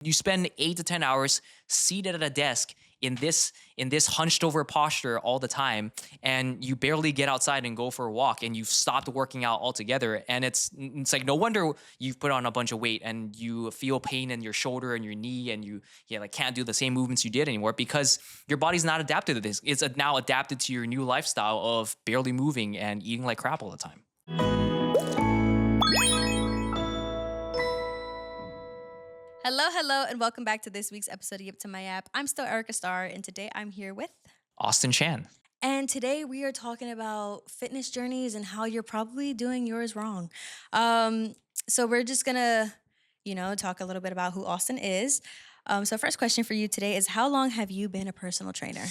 You spend 8 to 10 hours seated at a desk in this hunched over posture all the time, and you barely get outside and go for a walk, and you've stopped working out altogether. And it's like no wonder you've put on a bunch of weight and you feel pain in your shoulder and your knee, and you like can't do the same movements you did anymore because your body's not adapted to this. It's now adapted to your new lifestyle of barely moving and eating like crap all the time. Hello, hello, and welcome back to this week's episode of Yip to My App. I'm still Erica Starr, and today I'm here with. Austin Chan. And today we are talking about fitness journeys and how you're probably doing yours wrong. So we're just gonna, talk a little bit about who Austin is. So first question for you today is, how long have you been a personal trainer?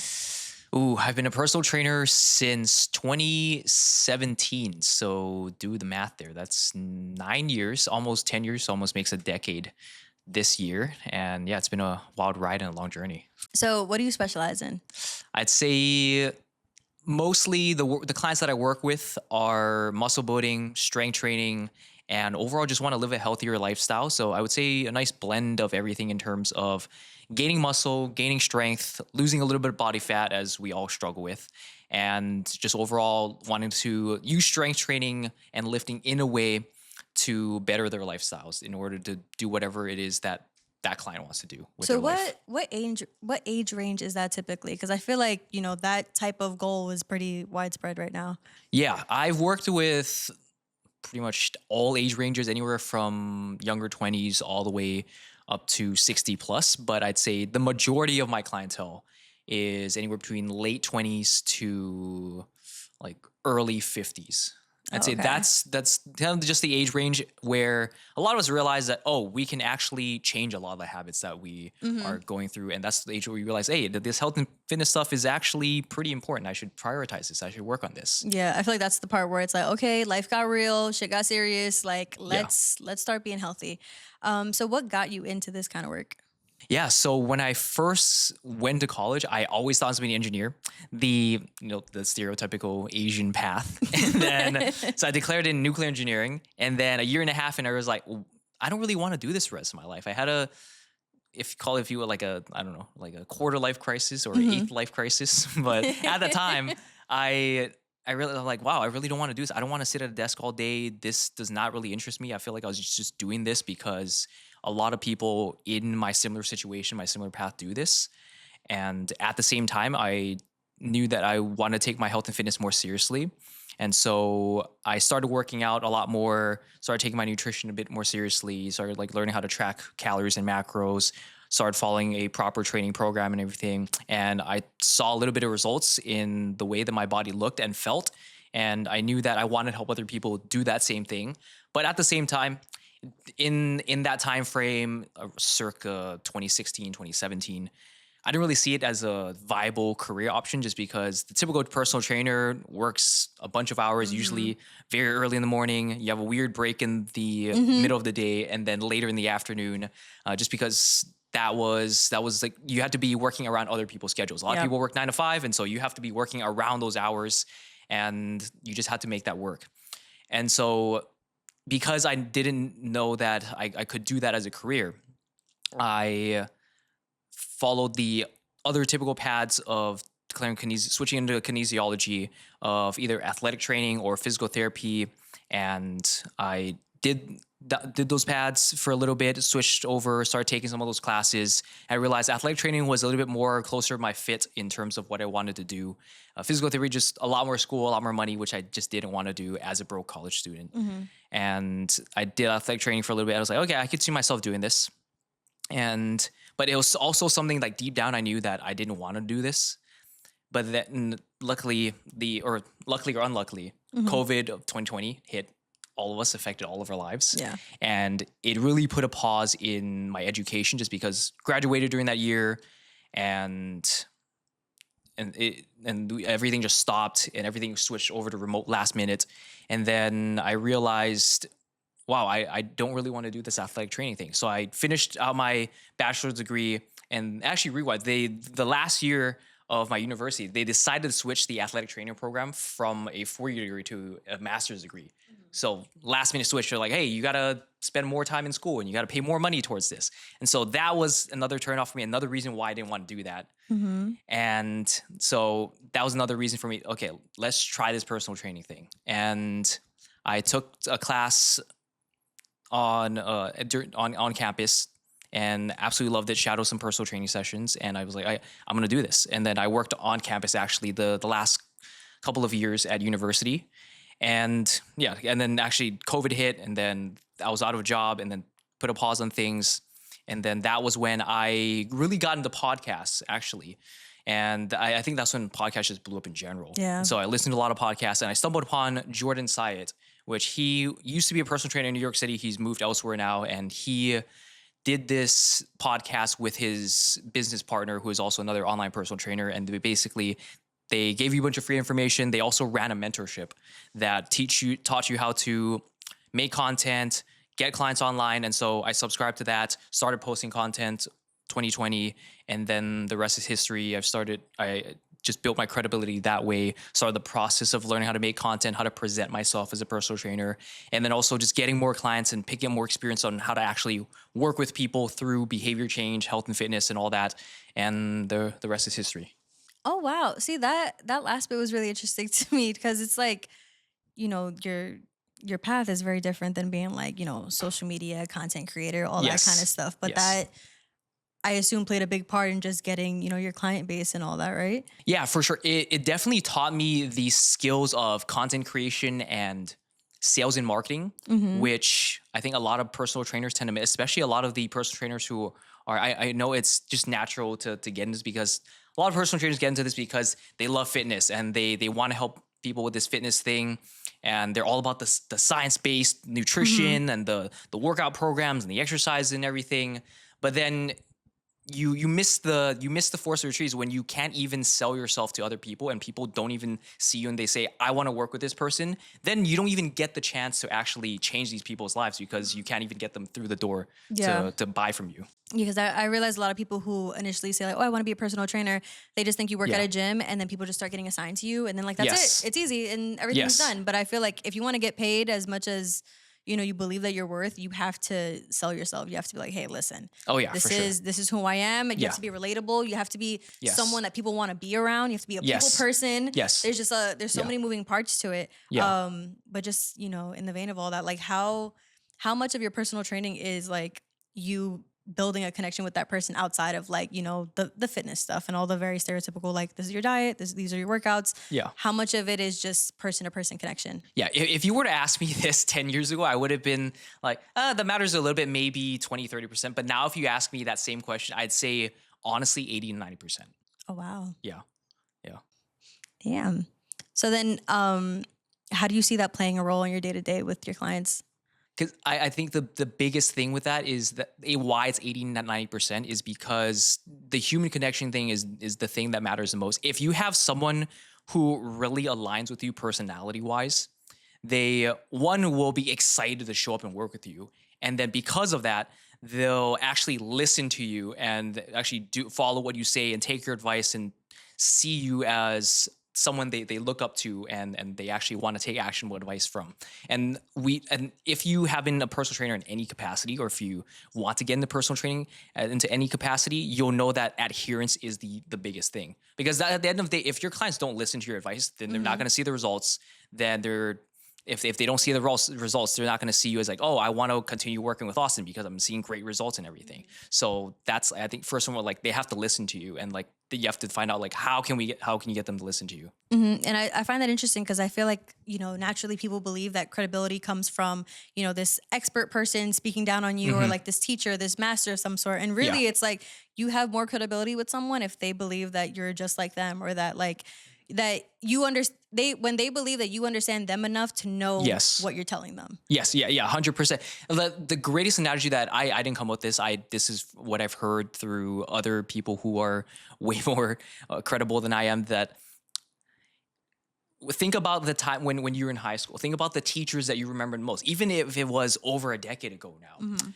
Ooh, I've been a personal trainer since 2017. So do the math there. That's 9 years, almost 10 years, almost makes a decade this year. And yeah, it's been a wild ride and a long journey. So what do you specialize in? I'd say mostly the clients that I work with are muscle building, strength training, and overall just want to live a healthier lifestyle. So I would say a nice blend of everything in terms of gaining muscle, gaining strength, losing a little bit of body fat as we all struggle with, and just overall wanting to use strength training and lifting in a way to better their lifestyles in order to do whatever it is that that client wants to do with So their life. what age range is that typically? Because I feel like that type of goal is pretty widespread right now. Yeah, I've worked with pretty much all age ranges, anywhere from younger 20s all the way up to 60 plus. But I'd say the majority of my clientele is anywhere between late 20s to like early 50s. I'd Oh, say okay. that's kind of just the age range where a lot of us realize that, oh, we can actually change a lot of the habits that we Mm-hmm. are going through. And that's the age where we realize, hey, that this health and fitness stuff is actually pretty important. I should prioritize this. I should work on this. Yeah, I feel like that's the part where it's like, okay, life got real, shit got serious. Like, Yeah. let's start being healthy. So what got you into this kind of work? Yeah, so when I first went to college, I always thought I was going to be an engineer, the stereotypical Asian path. And then, so I declared in nuclear engineering, and then a year and a half, and I was like, I don't really want to do this for the rest of my life. I had if you were like I don't know, like a quarter life crisis or Hmm. eighth life crisis, but at the time, I really I'm like, wow, I really don't want to do this. I don't want to sit at a desk all day. This does not really interest me. I feel like I was just doing this because a lot of people in my similar situation, my similar path do this. And at the same time, I knew that I want to take my health and fitness more seriously. And so I started working out a lot more, started taking my nutrition a bit more seriously, started like learning how to track calories and macros, started following a proper training program and everything. And I saw a little bit of results in the way that my body looked and felt. And I knew that I wanted to help other people do that same thing. But at the same time, in that time frame, circa 2016, 2017, I didn't really see it as a viable career option just because the typical personal trainer works a bunch of hours, Hmm. usually very early in the morning. You have a weird break in the Hmm. middle of the day, and then later in the afternoon, just because that was like you had to be working around other people's schedules. A lot of Yep. people work 9 to 5, and so you have to be working around those hours, and you just had to make that work. And so because I didn't know that I could do that as a career, I followed the other typical paths of declaring switching into kinesiology of either athletic training or physical therapy, and I did those paths for a little bit, switched over, started taking some of those classes. I realized athletic training was a little bit more closer to my fit in terms of what I wanted to do. Physical therapy, just a lot more school, a lot more money, which I just didn't want to do as a broke college student. Hmm. And I did athletic training for a little bit. I was like, okay, I could see myself doing this. And but it was also something like deep down I knew that I didn't want to do this. But then luckily or unluckily, Hmm. COVID of 2020 hit all of us, affected all of our lives. Yeah. And it really put a pause in my education just because graduated during that year, and everything just stopped and everything switched over to remote last minute. And then I realized, wow, I don't really want to do this athletic training thing. So I finished out my bachelor's degree, and actually rewind, the last year of my university, they decided to switch the athletic training program from a 4-year degree to a master's degree. So last minute switch, they're like, hey, you gotta spend more time in school and you gotta pay more money towards this. And so that was another turn off for me, another reason why I didn't want to do that. Mm-hmm. And so that was another reason for me. Okay, let's try this personal training thing. And I took a class on campus and absolutely loved it. Shadowed some personal training sessions, and I was like, I'm gonna do this. And then I worked on campus actually the last couple of years at university, and yeah, and then actually COVID hit, and then I was out of a job, and then put a pause on things, and then that was when I really got into podcasts actually. And I think that's when podcasts just blew up in general. Yeah. So I listened to a lot of podcasts, and I stumbled upon Jordan Syatt, which he used to be a personal trainer in New York City. He's moved elsewhere now, and he did this podcast with his business partner, who is also another online personal trainer. And they gave you a bunch of free information. They also ran a mentorship that taught you how to make content, get clients online. And so I subscribed to that, started posting content 2020, and then the rest is history. I just built my credibility that way, started the process of learning how to make content, how to present myself as a personal trainer, and then also just getting more clients and picking up more experience on how to actually work with people through behavior change, health and fitness and all that. And the rest is history. Oh wow. See, that last bit was really interesting to me because it's like, your path is very different than being like, social media, content creator, all Yes. that kind of stuff. But Yes. that I assume played a big part in just getting, your client base and all that, right? Yeah, for sure. It definitely taught me the skills of content creation and sales and marketing, Mm-hmm. which I think a lot of personal trainers tend to miss, especially a lot of the personal trainers who are, I know it's just natural to get into this because a lot of personal trainers get into this because they love fitness and they want to help people with this fitness thing. And they're all about the science-based nutrition and the workout programs and the exercise and everything. But then you miss the forest of the trees when you can't even sell yourself to other people and people don't even see you and they say, I want to work with this person. Then you don't even get the chance to actually change these people's lives because you can't even get them through the door Yeah. to buy from you. Because I realize a lot of people who initially say like, oh, I want to be a personal trainer, they just think you work Yeah. at a gym and then people just start getting assigned to you and then like, that's Yes. it. It's easy and everything's Yes. done. But I feel like if you want to get paid as much as, you believe that you're worth, you have to sell yourself. You have to be like, hey, listen, Oh yeah, this for sure. is who I am. You Yeah. have to be relatable. You have to be Yes. someone that people want to be around. You have to be a Yes. people person. Yes. There's just there's so Yeah. many moving parts to it. Yeah. But just, in the vein of all that, like how much of your personal training is like you building a connection with that person outside of like, the fitness stuff and all the very stereotypical, like this is your diet, these are your workouts. Yeah. How much of it is just person to person connection? Yeah, if you were to ask me this 10 years ago, I would have been like, that matters a little bit, maybe 20, 30%. But now if you ask me that same question, I'd say honestly 80 to 90%. Oh, wow. Yeah. Yeah. Damn. So then, how do you see that playing a role in your day to day with your clients? Because I think the biggest thing with that is that why it's 80 to 90% is because the human connection thing is the thing that matters the most. If you have someone who really aligns with you personality wise, they will be excited to show up and work with you. And then because of that, they'll actually listen to you and actually follow what you say and take your advice and see you as someone they look up to and they actually want to take actionable advice from. And if you have been a personal trainer in any capacity, or if you want to get into personal training into any capacity, you'll know that adherence is the biggest thing. Because at the end of the day, if your clients don't listen to your advice, then they're not going to see the results. Then if they don't see the results, they're not going to see you as like, oh, I want to continue working with Austin because I'm seeing great results and everything. So that's, I think, first of all, like they have to listen to you, and like you have to find out like how can you get them to listen to you. Mm-hmm. And I find that interesting because I feel like, naturally people believe that credibility comes from, this expert person speaking down on you or like this teacher, this master of some sort. And really it's like you have more credibility with someone if they believe that you're just like them, or that like that you when they believe that you understand them enough to know Yes. what you're telling them. Yes, yeah, 100%. The greatest analogy that I didn't come up with this is what I've heard through other people who are way more credible than I am. That think about the time when you were in high school. Think about the teachers that you remembered most, even if it was over a decade ago now. Mm-hmm.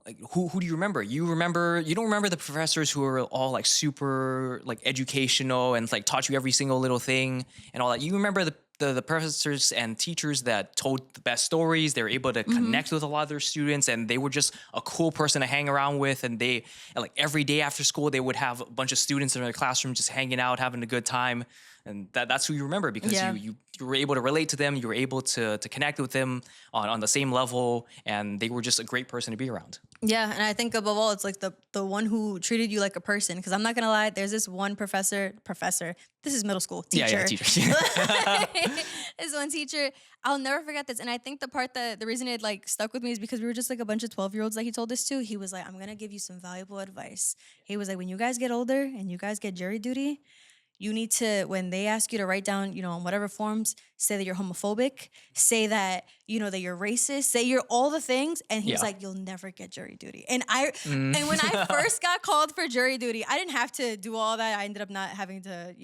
Like who do you remember? You don't remember the professors who are all like super like educational and like taught you every single little thing and all that. You remember the professors and teachers that told the best stories. They were able to connect with a lot of their students, and they were just a cool person to hang around with. And like every day after school, they would have a bunch of students in their classroom just hanging out, having a good time. And that's who you remember, because Yeah. you were able to relate to them. You were able to connect with them on the same level, and they were just a great person to be around. Yeah, and I think above all, it's like the one who treated you like a person. Because I'm not gonna lie, there's this one professor. This is middle school teacher. Yeah, teacher. This one teacher, I'll never forget this. And I think the reason it like stuck with me is because we were just like a bunch of 12-year-olds that he told this to. He was like, I'm gonna give you some valuable advice. He was like, when you guys get older and you guys get jury duty, you need to, when they ask you to write down, on whatever forms, say that you're homophobic, say that, that you're racist, say you're all the things. And he was Yeah. like, you'll never get jury duty. And when I first got called for jury duty, I didn't have to do all that. I ended up not having to,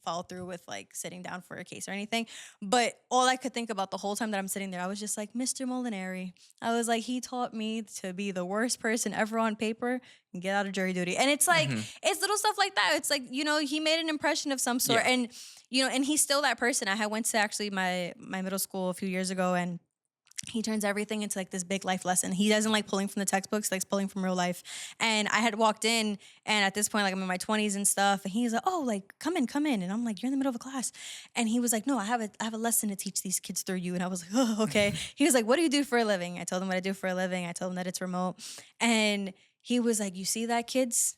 follow through with like sitting down for a case or anything. But all I could think about the whole time that I'm sitting there, I was just like, Mr. Molinari. I was like, he taught me to be the worst person ever on paper and get out of jury duty. And it's like, it's little stuff like that. It's like, he made an impression of some sort. Yeah. And, and he's still that person. I had went to actually my middle school a few years ago, and he turns everything into like this big life lesson. He doesn't like pulling from the textbooks, he likes pulling from real life. And I had walked in, and at this point, like I'm in my 20s and stuff, and he's like, oh, like come in. And I'm like, you're in the middle of a class. And he was like, no, I have a lesson to teach these kids through you. And I was like, oh, okay. He was like, what do you do for a living? I told him what I do for a living. I told him that it's remote. And he was like, you see that, kids?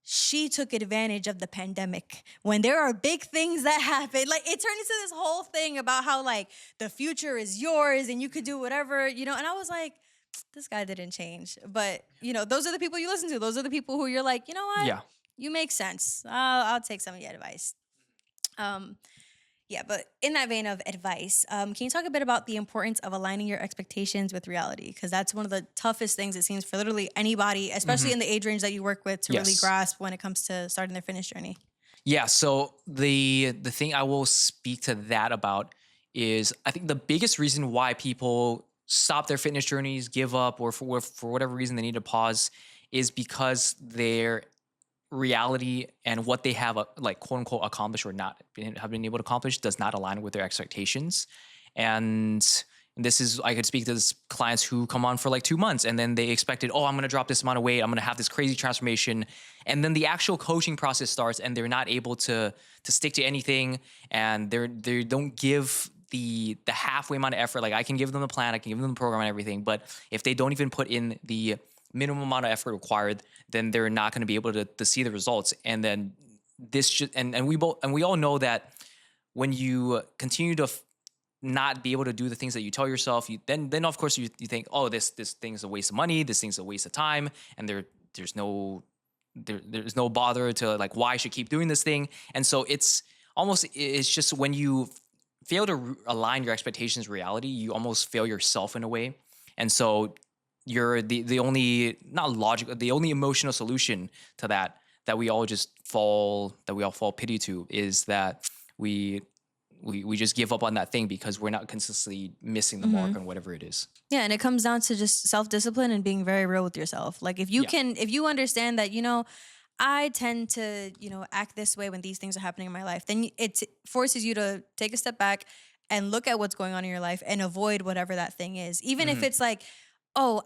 She took advantage of the pandemic when there are big things that happen. Like it turned into this whole thing about how like the future is yours and you could do whatever, and I was like, this guy didn't change. But, those are the people you listen to. Those are the people who you're like, you know what? Yeah. You make sense. I'll take some of your advice. Yeah, but in that vein of advice, can you talk a bit about the importance of aligning your expectations with reality? Because that's one of the toughest things, it seems, for literally anybody, especially in the age range that you work with, to really Yes. grasp when it comes to starting their fitness journey. Yeah. So the thing I will speak to that about is, I think the biggest reason why people stop their fitness journeys, give up, or for whatever reason they need to pause, is because their reality and what they have like quote unquote accomplished or not have been able to accomplish does not align with their expectations. And this is, I could speak to this clients who come on for like 2 months, and then they expected, oh, I'm going to drop this amount of weight, I'm going to have this crazy transformation. And then the actual coaching process starts, and they're not able to stick to anything. And they don't give the halfway amount of effort. Like I can give them the plan, I can give them the program and everything, but if they don't even put in the minimum amount of effort required, then they're not going to be able to see the results. And then this just, and we all know that when you continue to not be able to do the things that you tell yourself, then of course you think, oh, this thing's a waste of money, this thing's a waste of time, and there's no bother to like why I should keep doing this thing. And so it's just when you fail to align your expectations with reality, you almost fail yourself in a way. And so you're the only, not logical, the only emotional solution to that we all fall pity to, is that we just give up on that thing because we're not consistently missing the mark on whatever it is. Yeah, and it comes down to just self-discipline and being very real with yourself. Like if you understand that, I tend to, act this way when these things are happening in my life, then it forces you to take a step back and look at what's going on in your life and avoid whatever that thing is. Even if it's like, oh,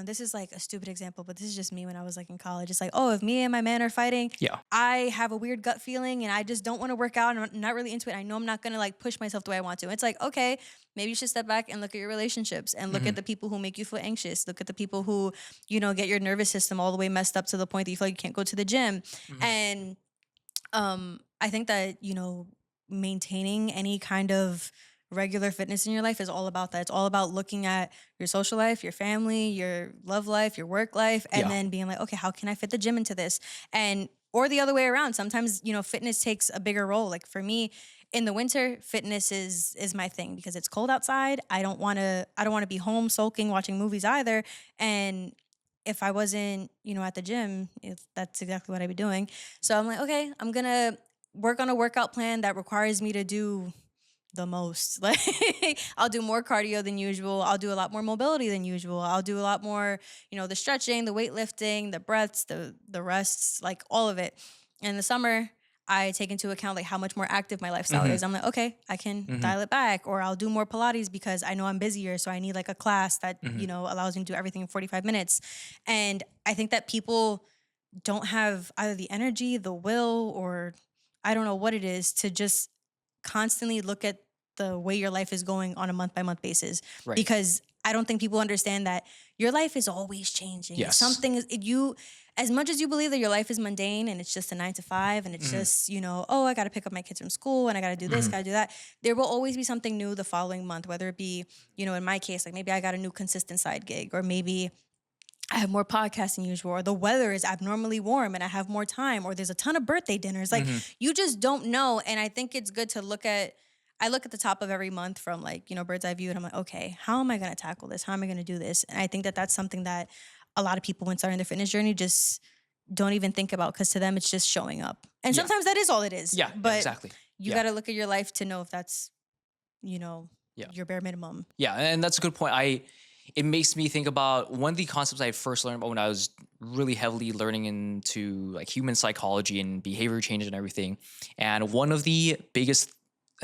this is like a stupid example, but this is just me when I was like in college. It's like, oh, if me and my man are fighting, Yeah. I have a weird gut feeling and I just don't want to work out and I'm not really into it. I know I'm not going to like push myself the way I want to. It's like, okay, maybe you should step back and look at your relationships and look at the people who make you feel anxious. Look at the people who, get your nervous system all the way messed up to the point that you feel like you can't go to the gym. And I think that, maintaining any kind of regular fitness in your life is all about that. It's all about looking at your social life, your family, your love life, your work life, and then being like, okay, how can I fit the gym into this? Or the other way around. Sometimes, fitness takes a bigger role. Like for me, in the winter, fitness is my thing because it's cold outside. I don't want to be home sulking watching movies either. And if I wasn't, at the gym, that's exactly what I'd be doing. So I'm like, okay, I'm going to work on a workout plan that requires me to do the most. Like I'll do more cardio than usual. I'll do a lot more mobility than usual. I'll do a lot more, the stretching, the weightlifting, the breaths, the rests, like all of it. In the summer, I take into account like how much more active my lifestyle is. I'm like, okay, I can Mhm. dial it back, or I'll do more Pilates because I know I'm busier. So I need like a class that, Mhm. allows me to do everything in 45 minutes. And I think that people don't have either the energy, the will, or I don't know what it is to just constantly look at the way your life is going on a month by month basis, Right. because I don't think people understand that your life is always changing. If Yes. something is you as much as you believe that your life is mundane and it's just a 9 to 5 and it's Mhm. just, oh, I got to pick up my kids from school and I got to do this, Mhm. got to do that. There will always be something new the following month, whether it be, in my case, like maybe I got a new consistent side gig, or maybe I have more podcasts than usual, or the weather is abnormally warm and I have more time, or there's a ton of birthday dinners. Like, Mhm. you just don't know. And I think it's good to I look at the top of every month from like, bird's eye view, and I'm like, okay, how am I going to tackle this? How am I going to do this? And I think that that's something that a lot of people when starting their fitness journey just don't even think about, because to them it's just showing up. And Yeah. sometimes that is all it is. Yeah. But Exactly. you Yeah. got to look at your life to know if that's, you know, Yeah. your bare minimum. Yeah, and that's a good point. It makes me think about one of the concepts I first learned about when I was really heavily learning into like human psychology and behavior change and everything. And one of the biggest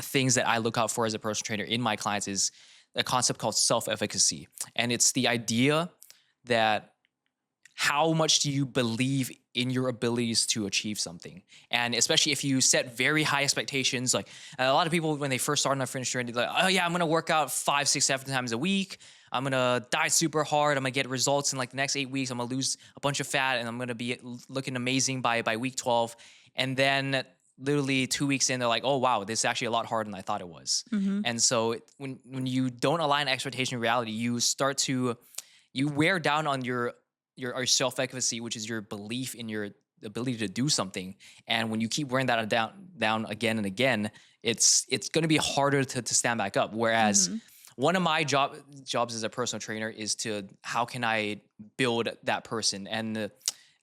things that I look out for as a personal trainer in my clients is a concept called self-efficacy. And it's the idea that how much do you believe in your abilities to achieve something? And especially if you set very high expectations, like a lot of people when they first start on their fitness journey, they're like, oh yeah, I'm gonna work out 5, 6, 7 times a week. I'm gonna diet super hard. I'm gonna get results in like the next 8 weeks. I'm gonna lose a bunch of fat and I'm gonna be looking amazing by week 12. And then literally 2 weeks in, they're like, oh wow, this is actually a lot harder than I thought it was. Mm-hmm. And so when you don't align expectation and reality, you wear down on your self-efficacy, which is your belief in your ability to do something. And when you keep wearing that down again and again, it's going to be harder to stand back up. Whereas Mm-hmm. one of my jobs as a personal trainer is to how can I build that person? And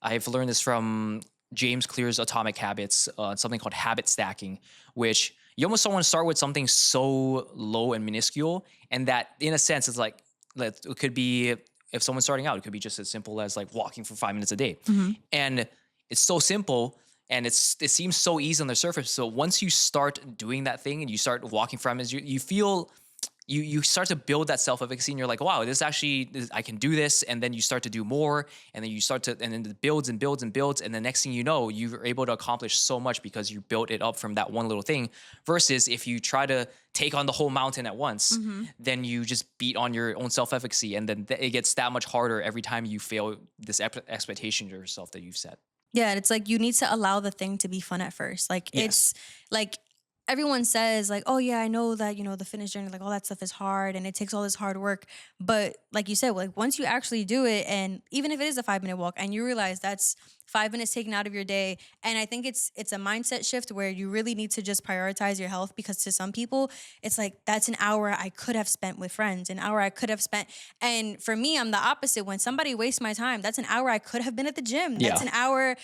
I've learned this from James Clear's Atomic Habits, something called habit stacking, which you almost don't want to start with something so low and minuscule, and that in a sense it's like that it could be if someone's starting out, it could be just as simple as like walking for 5 minutes a day. Mm-hmm. And it's so simple and it seems so easy on the surface. So once you start doing that thing and you start walking for 5 minutes, you feel you start to build that self-efficacy and you're like, wow, I can do this. And then you start to do more and then and then it builds and builds and builds. And the next thing you know, you're able to accomplish so much because you built it up from that one little thing versus if you try to take on the whole mountain at once, Mm-hmm. then you just beat on your own self-efficacy. And then it gets that much harder every time you fail this expectation to yourself that you've set. Yeah, and it's like you need to allow the thing to be fun at first. Like Yes. it's like everyone says like, "Oh yeah, I know that, the fitness journey, like all that stuff is hard and it takes all this hard work." But like you said, like once you actually do it, and even if it is a 5-minute walk and you realize that's 5 minutes taken out of your day, and I think it's a mindset shift where you really need to just prioritize your health, because to some people it's like that's an hour I could have spent with friends, an hour I could have spent. And for me, I'm the opposite. When somebody wastes my time, that's an hour I could have been at the gym. That's Yeah. an hour,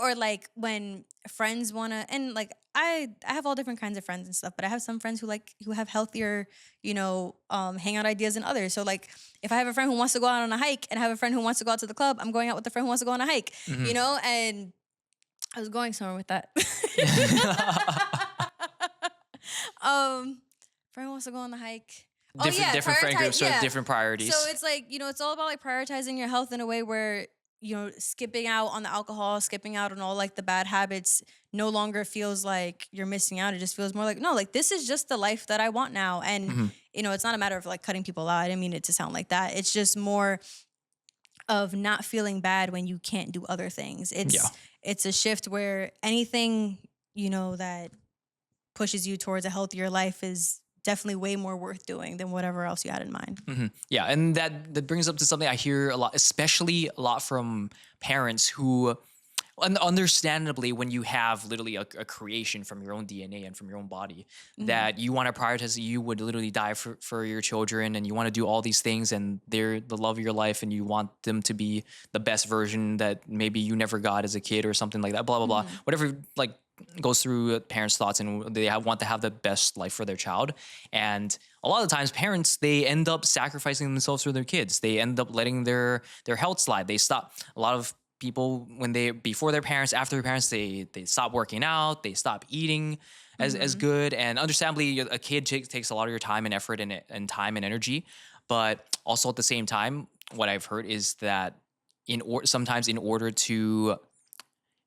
or like when friends wanna, and like I have all different kinds of friends and stuff, but I have some friends who have healthier, hangout ideas than others. So like if I have a friend who wants to go out on a hike and I have a friend who wants to go out to the club, I'm going out with the friend who wants to go on a hike, Mhm. and I was going somewhere with that. Friend wants to go on the hike. different friend prioritize. groups with Yeah. different priorities. So it's like, it's all about like prioritizing your health in a way where, skipping out on the alcohol, skipping out on all like the bad habits no longer feels like you're missing out. It just feels more like, no, like this is just the life that I want now. And, Mhm. it's not a matter of like cutting people out. I didn't mean it to sound like that. It's just more of not feeling bad when you can't do other things. Yeah. It's a shift where anything, that pushes you towards a healthier life is definitely way more worth doing than whatever else you had in mind. Yeah, and that brings up to something I hear a lot, especially a lot from parents who, and understandably, when you have literally a creation from your own DNA and from your own body, Mhm. that you want to prioritize, you would literally die for your children, and you want to do all these things, and they're the love of your life, and you want them to be the best version that maybe you never got as a kid or something like that. Blah blah blah, Mhm. whatever like goes through parents' thoughts, and they want to have the best life for their child. And a lot of the times parents, they end up sacrificing themselves for their kids. They end up letting their health slide. They stop. A lot of people when they before their parents, after their parents, they stop working out, they stop eating as Hmm. good, and understandably, a kid takes a lot of your time and effort and time and energy, but also at the same time, what I've heard is that sometimes in order to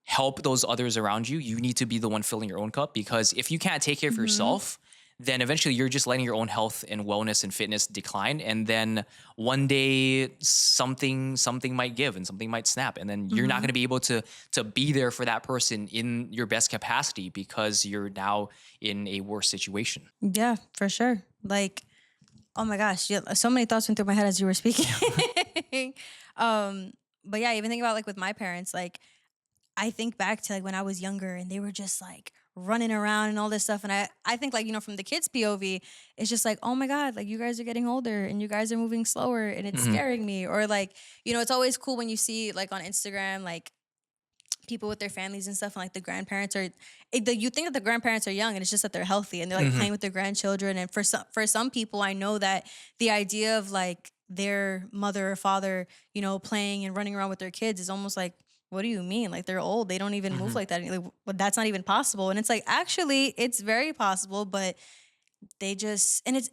help those others around you, you need to be the one filling your own cup because if you can't take care of Hmm. yourself, then eventually you're just letting your own health and wellness and fitness decline and then one day something might give and something might snap and then you're not going Hmm. to be able to be there for that person in your best capacity because you're now in a worse situation. Yeah, for sure. Like, oh my gosh, yeah, so many thoughts went through my head as you were speaking. um, but yeah, even think about like with my parents, like I think back to like when I was younger and they were just like running around and all this stuff. And I think like, from the kids' POV, it's just like, oh my God, like you guys are getting older and you guys are moving slower and it's Hmm. scaring me. Or like, it's always cool when you see like on Instagram, like people with their families and stuff and like the grandparents are you think that the grandparents are young and it's just that they're healthy and they're like Hmm. playing with their grandchildren. And for some people, I know that the idea of like their mother or father, playing and running around with their kids is almost like, what do you mean? Like they're old. They don't even move Hmm. like that. Like, well, that's not even possible. And it's like, actually, it's very possible, but they just, and it's,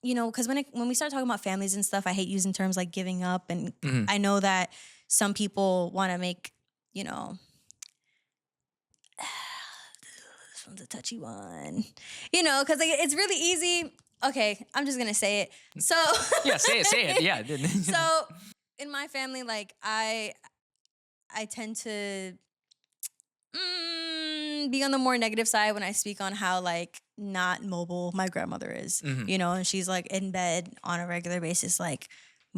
because when we start talking about families and stuff, I hate using terms like giving up. And Hmm. I know that some people want to make, you know, this one's a touchy one, because like, it's really easy. Okay, I'm just gonna say it. So, Yeah, say it. Yeah. so in my family, like I tend to be on the more negative side when I speak on how like not mobile my grandmother is, Hmm. and she's like in bed on a regular basis, like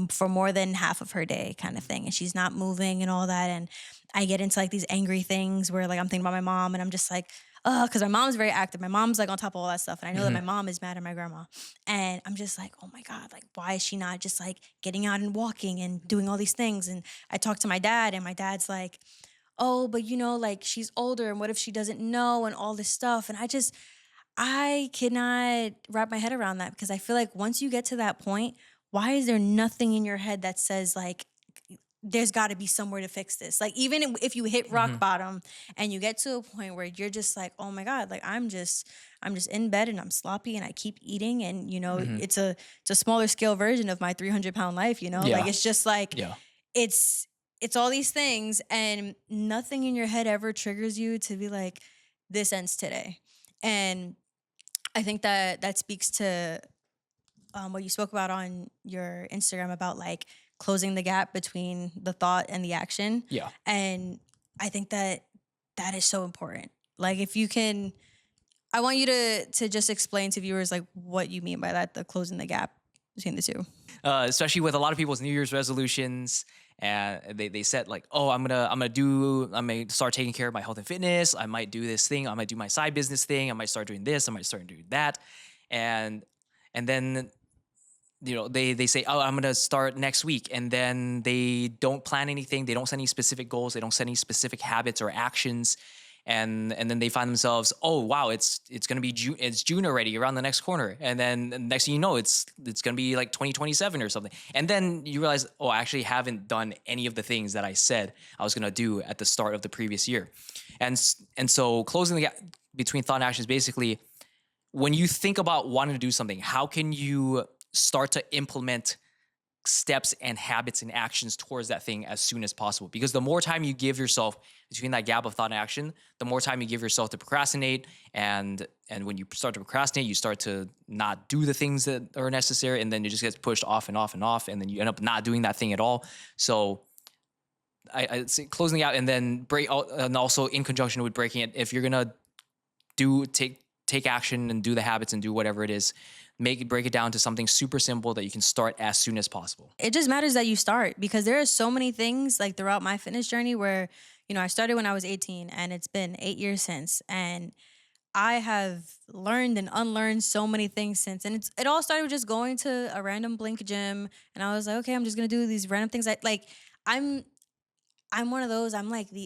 for more than half of her day kind of thing. And she's not moving and all that. And I get into like these angry things where like I'm thinking about my mom and I'm just like, because my mom's very active. My mom's like on top of all that stuff. And I know that my Hmm. mom is mad at my grandma. And I'm just like, oh my God, like, why is she not just like getting out and walking and doing all these things? And I talk to my dad, and my dad's like, oh, but like she's older and what if she doesn't know and all this stuff. And I cannot wrap my head around that because I feel like once you get to that point, why is there nothing in your head that says like there's got to be somewhere to fix this? Like even if you hit rock Hmm. bottom and you get to a point where you're just like, "Oh my God, like I'm just in bed and I'm sloppy and I keep eating and Hmm. it's a smaller scale version of my 300-pound life, Like Yeah. it's just like Yeah. it's it's all these things and nothing in your head ever triggers you to be like this ends today. And I think that that speaks to what you spoke about on your Instagram about like closing the gap between the thought and the action. Yeah. And I think that that is so important. Like if you can, I want you to just explain to viewers like what you mean by that, the closing the gap between the two. Especially with a lot of people's New Year's resolutions, and they set like, oh, I'm gonna start taking care of my health and fitness. I might do this thing. I might do my side business thing. I might start doing this. I might start doing that, and then they say, oh, I'm gonna start next week, and then they don't plan anything. They don't set any specific goals. They don't set any specific habits or actions, and then they find themselves, oh wow, it's gonna be June. It's June already, around the next corner, and then the next thing you know, it's gonna be like 2027 or something, and then you realize, oh, I actually haven't done any of the things that I said I was gonna do at the start of the previous year, and so closing the gap between thought and action is basically when you think about wanting to do something, how can you start to implement steps and habits and actions towards that thing as soon as possible? Because the more time you give yourself between that gap of thought and action, the more time you give yourself to procrastinate. And when you start to procrastinate, you start to not do the things that are necessary, and then it just gets pushed off and off and off, and then you end up not doing that thing at all. So I say closing out and then break, and also in conjunction with breaking it. If you're gonna do take action and do the habits and do whatever it is, break it down to something super simple that you can start as soon as possible. It just matters that you start because there are so many things like throughout my fitness journey where, I started when I was 18 and it's been 8 years since. And I have learned and unlearned so many things since. And it all started with just going to a random Blink gym. And I was like, okay, I'm just going to do these random things. I'm I'm one of those. I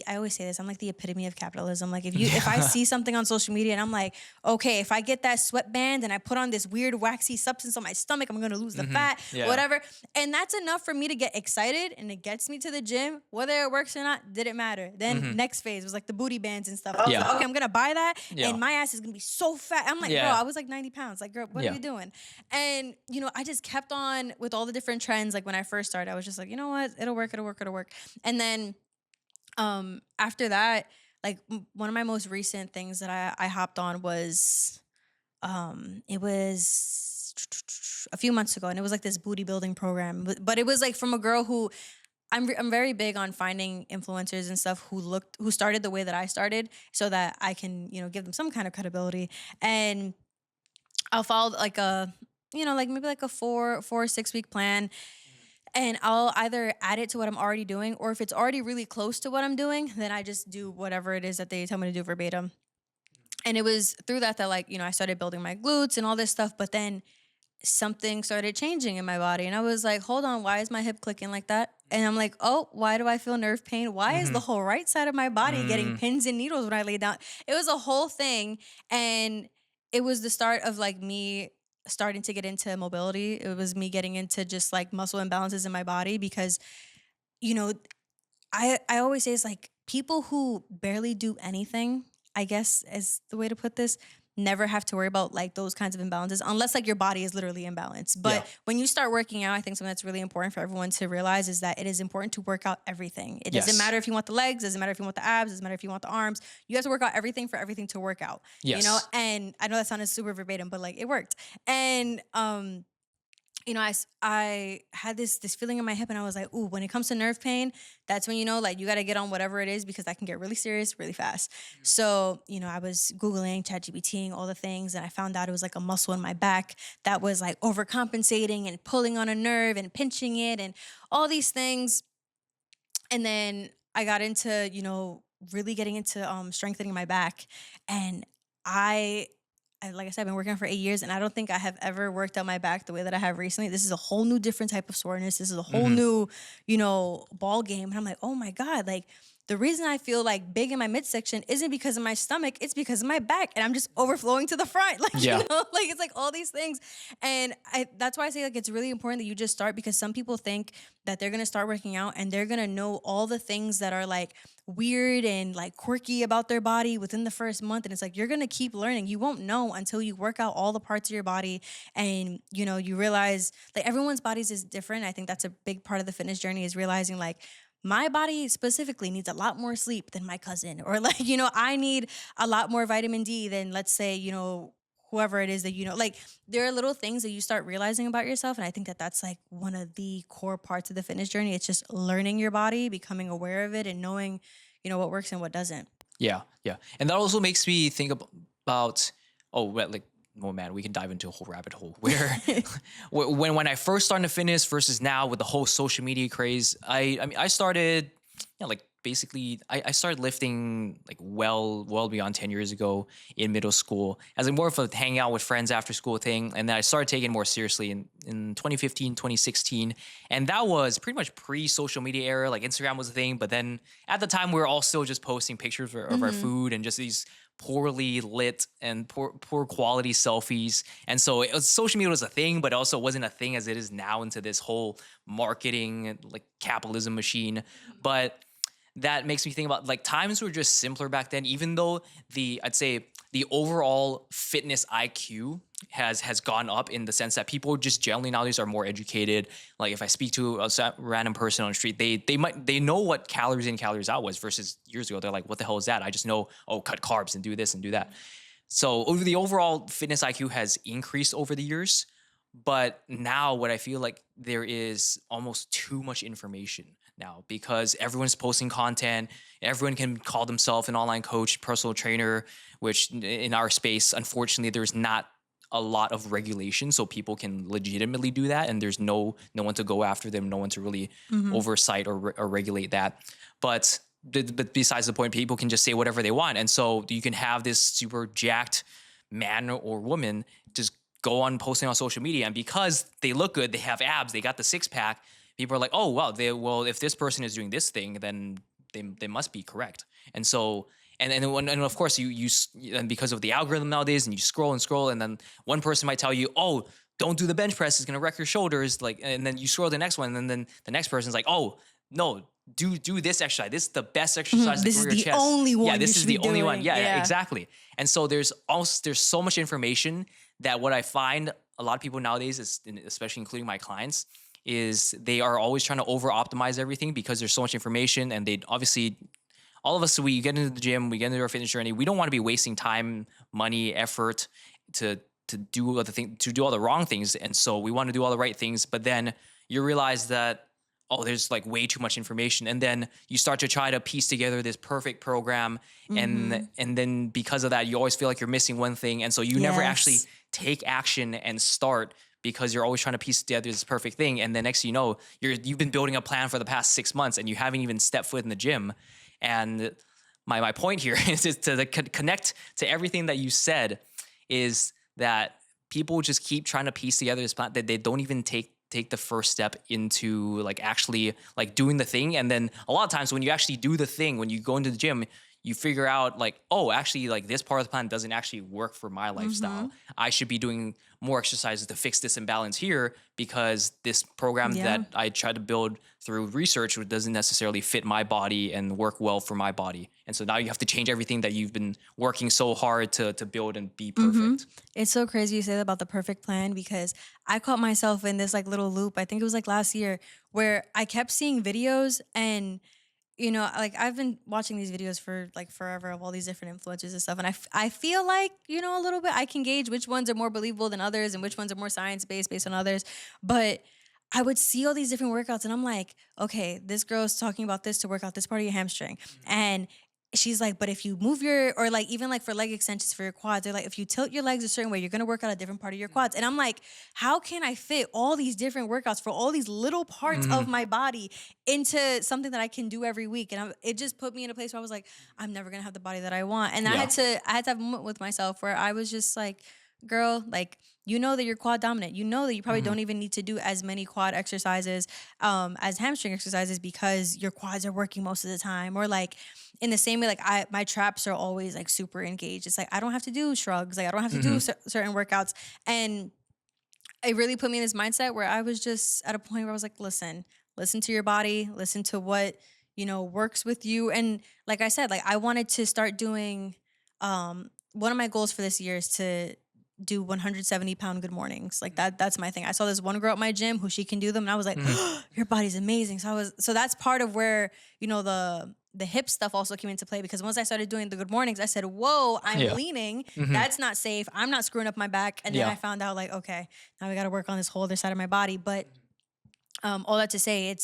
always say this. I'm like the epitome of capitalism. Like if I see something on social media and I'm like, okay, if I get that sweatband and I put on this weird waxy substance on my stomach, I'm gonna lose the fat, Yeah. whatever. And that's enough for me to get excited, and it gets me to the gym. Whether it works or not, didn't matter. Then next phase was like the booty bands and stuff. I was Yeah. like, okay, I'm gonna buy that, Yeah. and my ass is gonna be so fat. I'm like, Yeah. bro, I was like 90 pounds. Like, girl, what Yeah. are you doing? And I just kept on with all the different trends. Like when I first started, I was just like, you know what, it'll work, it'll work, it'll work. And then after that, like one of my most recent things that I hopped on was it was a few months ago, and it was like this booty building program, but it was like from a girl who I'm very big on finding influencers and stuff who started the way that I started, so that I can give them some kind of credibility. And I'll follow like a like maybe like a 4 or 6 week plan, and I'll either add it to what I'm already doing, or if it's already really close to what I'm doing, then I just do whatever it is that they tell me to do verbatim. And it was through that like, I started building my glutes and all this stuff, but then something started changing in my body. And I was like, hold on, why is my hip clicking like that? And I'm like, oh, why do I feel nerve pain? Why is the whole right side of my body getting pins and needles when I lay down? It was a whole thing. And it was the start of like me starting to get into mobility. It was me getting into just like muscle imbalances in my body, because, you know, I always say it's like people who barely do anything, I guess is the way to put this, never have to worry about like those kinds of imbalances, unless like your body is literally imbalanced. But Yeah. when you start working out, I think something that's really important for everyone to realize is that it is important to work out everything. It doesn't Yes. matter if you want the legs, doesn't matter if you want the abs, doesn't matter if you want the arms. You have to work out everything for everything to work out. Yes. And I know that sounded super verbatim, but like it worked. And I had this feeling in my hip, and I was like, ooh, when it comes to nerve pain, that's when like you got to get on whatever it is, because that can get really serious really fast. So I was Googling, ChatGPTing, all the things, and I found out it was like a muscle in my back that was like overcompensating and pulling on a nerve and pinching it and all these things. And then I got into really getting into strengthening my back, and like I said, I've been working on it for 8 years, and I don't think I have ever worked out my back the way that I have recently. This is a whole new different type of soreness. This is a whole new, ball game. And I'm like, oh my God, like the reason I feel like big in my midsection isn't because of my stomach, it's because of my back, and I'm just overflowing to the front. Like, Yeah. like it's like all these things. And that's why I say like it's really important that you just start, because some people think that they're gonna start working out and they're gonna know all the things that are like weird and like quirky about their body within the first month. And it's like you're gonna keep learning. You won't know until you work out all the parts of your body, and you realize like everyone's bodies is different. I think that's a big part of the fitness journey, is realizing like my body specifically needs a lot more sleep than my cousin, or like I need a lot more vitamin D than, let's say, whoever it is that like there are little things that you start realizing about yourself. And I think that that's like one of the core parts of the fitness journey. It's just learning your body, becoming aware of it, and knowing what works and what doesn't. Yeah, yeah, and that also makes me think about oh man, we can dive into a whole rabbit hole where when I first started fitness versus now with the whole social media craze. I mean I started like basically I started lifting like well beyond 10 years ago in middle school as more of a hang out with friends after school thing, and then I started taking it more seriously in 2015 2016, and that was pretty much pre-social media era. Like Instagram was a thing, but then at the time we were all still just posting pictures of our food and just these poorly lit and poor quality selfies. And so social media was a thing, but also wasn't a thing as it is now into this whole marketing like capitalism machine. But that makes me think about like times were just simpler back then, even though I'd say the overall fitness IQ has gone up in the sense that people just generally nowadays are more educated. Like if I speak to a random person on the street, they know what calories in, calories out was, versus years ago they're like, what the hell is that? I just know, oh, cut carbs and do this and do that. So over the overall fitness IQ has increased over the years. But now what I feel like there is almost too much information now, because everyone's posting content. Everyone can call themselves an online coach, personal trainer, which in our space, unfortunately, there's not a lot of regulation, so people can legitimately do that, and there's no one to go after them, no one to really oversight or regulate that. But besides the point, people can just say whatever they want, and so you can have this super jacked man or woman just go on posting on social media, and because they look good, they have abs, they got the six pack, people are like, oh wow, well if this person is doing this thing, then they must be correct. And so and of course and because of the algorithm nowadays, and you scroll, and then one person might tell you, oh, don't do the bench press, it's gonna wreck your shoulders, like, and then you scroll the next one, and then the next person's like, oh no, do this exercise, this is the best exercise to This grow is your the chest. only one Yeah, you this is should the be only one. doing. Yeah, exactly. And so there's so much information that what I find a lot of people nowadays is, especially including my clients, is they are always trying to over optimize everything because there's so much information, and they obviously, all of us, we get into the gym, we get into our fitness journey, we don't want to be wasting time, money, effort to do other thing, to do all the wrong things. And so we want to do all the right things, but then you realize that, oh, there's like way too much information, and then you start to try to piece together this perfect program, and then because of that, you always feel like you're missing one thing, and so you never actually Yes. take action and start, because you're always trying to piece together this perfect thing. And then next thing you know, you've been building a plan for the past 6 months, and you haven't even stepped foot in the gym. And my point here is to connect to everything that you said, is that people just keep trying to piece together this plan, that they don't even take the first step into like actually like doing the thing. And then a lot of times when you actually do the thing, when you go into the gym, you figure out like, oh, actually, like this part of the plan doesn't actually work for my lifestyle. I should be doing more exercises to fix this imbalance here, because this program Yeah. that I tried to build through research doesn't necessarily fit my body and work well for my body. And so now you have to change everything that you've been working so hard to build and be perfect. It's so crazy you say that about the perfect plan, because I caught myself in this like little loop. I think it was like last year, where I kept seeing videos, and like I've been watching these videos for like forever of all these different influencers and stuff. And I feel like, a little bit I can gauge which ones are more believable than others and which ones are more science based on others. But I would see all these different workouts, and I'm like, okay, this girl's talking about this to work out this part of your hamstring. And she's like, but if you move or like even like for leg extensions for your quads, they're like, if you tilt your legs a certain way, you're gonna work out a different part of your quads. And I'm like, how can I fit all these different workouts for all these little parts of my body into something that I can do every week? And it just put me in a place where I was like, I'm never gonna have the body that I want. And I had to have a moment with myself where I was just like, girl, like, that you're quad dominant. That you probably don't even need to do as many quad exercises as hamstring exercises, because your quads are working most of the time. Or like in the same way, like my traps are always like super engaged. It's like I don't have to do shrugs. Like I don't have to do certain workouts. And it really put me in this mindset where I was just at a point where I was like, listen to your body, listen to what, works with you. And like I said, like I wanted to start doing, one of my goals for this year is to do 170-pound good mornings. Like that's my thing. I saw this one girl at my gym who she can do them, and I was like, your body's amazing. So that's part of where, the hip stuff also came into play, because once I started doing the good mornings, I said, whoa, I'm leaning. That's not safe. I'm not screwing up my back. And then I found out like, okay, now we got to work on this whole other side of my body. But all that to say,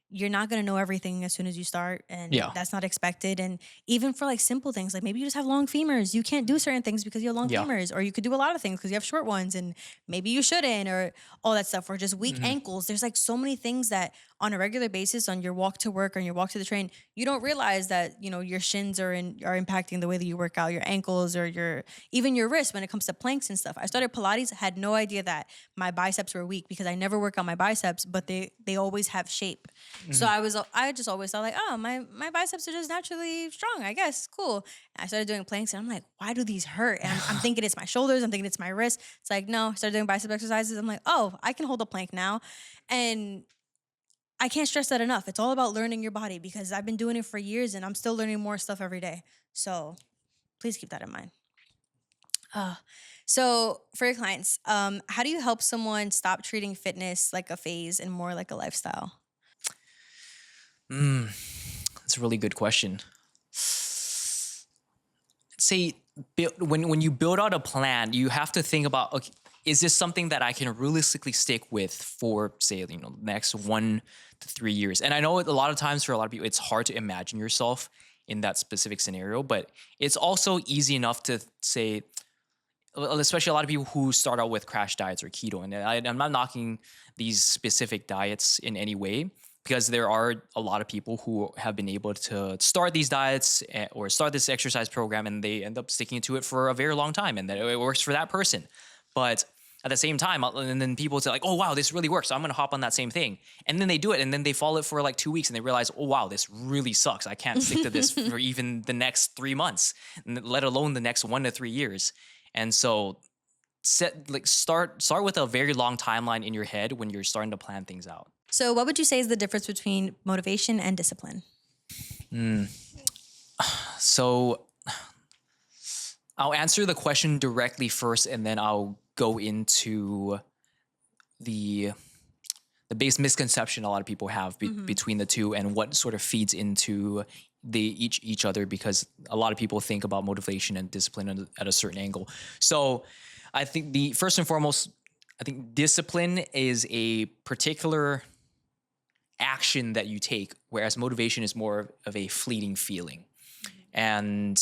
you're not going to know everything as soon as you start, and that's not expected. And even for like simple things, like maybe you just have long femurs, you can't do certain things because you have long femurs, or you could do a lot of things because you have short ones, and maybe you shouldn't, or all that stuff, or just weak ankles. There's like so many things that on a regular basis, on your walk to work or your walk to the train, you don't realize that, your shins are impacting the way that you work out, your ankles, or even your wrists when it comes to planks and stuff. I started Pilates, had no idea that my biceps were weak because I never work on my biceps, but they always have shape. So I just always thought like, oh, my biceps are just naturally strong, I guess. Cool. And I started doing planks, and I'm like, why do these hurt? And I'm thinking it's my shoulders. I'm thinking it's my wrist. It's like, no. I started doing bicep exercises. I'm like, oh, I can hold a plank now. And I can't stress that enough. It's all about learning your body, because I've been doing it for years and I'm still learning more stuff every day. So please keep that in mind. So for your clients, how do you help someone stop treating fitness like a phase and more like a lifestyle? That's a really good question. Say when you build out a plan, you have to think about, okay, is this something that I can realistically stick with for, say, the next 1 to 3 years? And I know a lot of times for a lot of people, it's hard to imagine yourself in that specific scenario, but it's also easy enough to say, especially a lot of people who start out with crash diets or keto. And I'm not knocking these specific diets in any way, because there are a lot of people who have been able to start these diets or start this exercise program, and they end up sticking to it for a very long time, and that it works for that person. But at the same time, and then people say like, oh wow, this really works, so I'm gonna hop on that same thing, and then they do it, and then they follow it for like 2 weeks, and they realize, oh wow, this really sucks. I can't stick to this for even the next 3 months, let alone the next 1 to 3 years. And so start with a very long timeline in your head when you're starting to plan things out. So, what would you say is the difference between motivation and discipline? So I'll answer the question directly first, and then I'll go into the base misconception a lot of people have between the two, and what sort of feeds into each other, because a lot of people think about motivation and discipline at a certain angle. So I think the first and foremost, I think discipline is a particular action that you take, whereas motivation is more of a fleeting feeling. And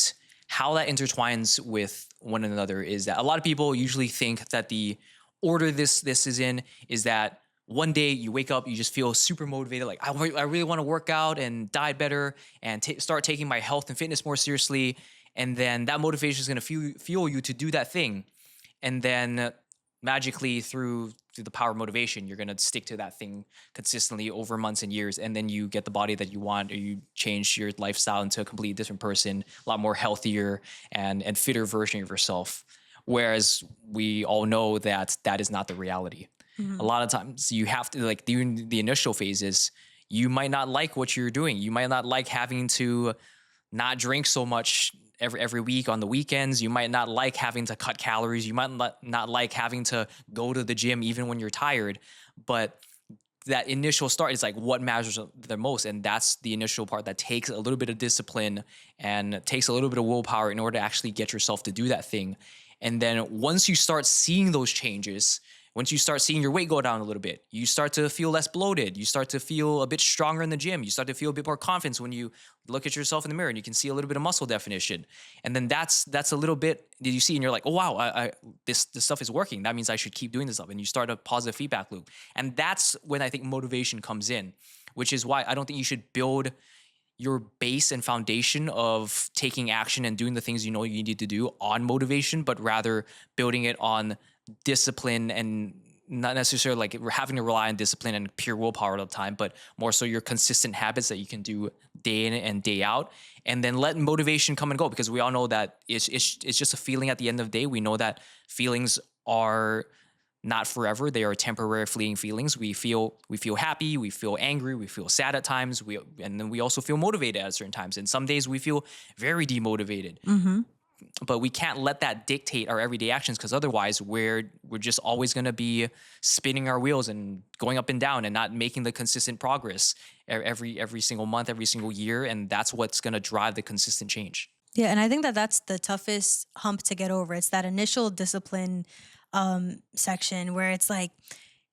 how that intertwines with one another is that a lot of people usually think that the order this is in is that one day you wake up, you just feel super motivated, like I really want to work out and diet better and start taking my health and fitness more seriously. And then that motivation is going to fuel you to do that thing. And then magically through the power of motivation, you're going to stick to that thing consistently over months and years. And then you get the body that you want, or you change your lifestyle into a completely different person, a lot more healthier and fitter version of yourself. Whereas we all know that that is not the reality. A lot of times you have to, like, during the initial phases, you might not like what you're doing. You might not like having to not drink so much every week on the weekends. You might not like having to cut calories. You might not like having to go to the gym even when you're tired. But that initial start is like what matters the most. And that's the initial part that takes a little bit of discipline and takes a little bit of willpower in order to actually get yourself to do that thing. And then once you start seeing those changes, once you start seeing your weight go down a little bit, you start to feel less bloated. You start to feel a bit stronger in the gym. You start to feel a bit more confidence when you look at yourself in the mirror and you can see a little bit of muscle definition. And then that's a little bit that you see and you're like, oh wow, this stuff is working. That means I should keep doing this stuff. And you start a positive feedback loop. And that's when I think motivation comes in, which is why I don't think you should build your base and foundation of taking action and doing the things you know you need to do on motivation, but rather building it on discipline, and not necessarily like we're having to rely on discipline and pure willpower all the time, but more so your consistent habits that you can do day in and day out, and then let motivation come and go, because we all know that it's just a feeling at the end of the day. We know that feelings are not forever. They are temporary, fleeting feelings. We feel happy, we feel angry, we feel sad at times, and then we also feel motivated at certain times. And some days we feel very demotivated. But we can't let that dictate our everyday actions, because otherwise we're just always going to be spinning our wheels and going up and down and not making the consistent progress every single month, every single year. And that's what's going to drive the consistent change. Yeah, and I think that that's the toughest hump to get over. It's that initial discipline section where it's like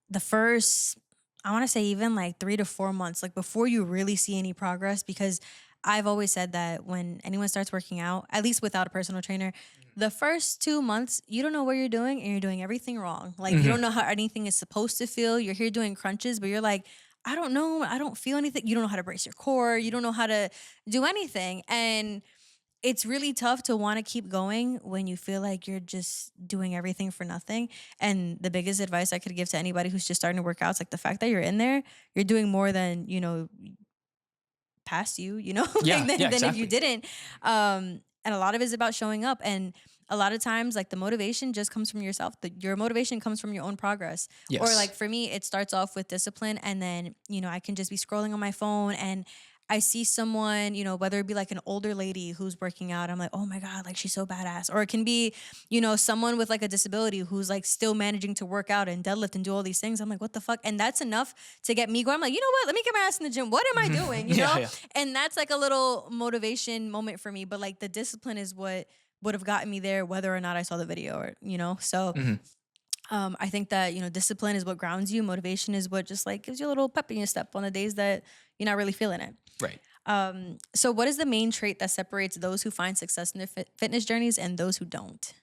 the first, I want to say even like 3 to 4 months, like before you really see any progress. Because I've always said that when anyone starts working out, at least without a personal trainer, the first 2 months, you don't know what you're doing and you're doing everything wrong. Like you don't know how anything is supposed to feel. You're here doing crunches, but you're like, I don't know. I don't feel anything. You don't know how to brace your core. You don't know how to do anything. And it's really tough to want to keep going when you feel like you're just doing everything for nothing. And the biggest advice I could give to anybody who's just starting to work out is like the fact that you're in there, you're doing more than, past you, Yeah, than exactly. if you didn't. And a lot of it is about showing up. And a lot of times, like the motivation just comes from yourself. Your motivation comes from your own progress. Yes. Or like for me, it starts off with discipline. And then, I can just be scrolling on my phone and I see someone, whether it be like an older lady who's working out, I'm like, oh my God, like she's so badass. Or it can be, someone with like a disability who's like still managing to work out and deadlift and do all these things. I'm like, what the fuck? And that's enough to get me going. I'm like, you know what? Let me get my ass in the gym. What am I doing? You know? Yeah. And that's like a little motivation moment for me. But like the discipline is what would have gotten me there, whether or not I saw the video or, So I think that, discipline is what grounds you. Motivation is what just like gives you a little pep in your step on the days that you're not really feeling it. Right. So what is the main trait that separates those who find success in their fitness journeys and those who don't?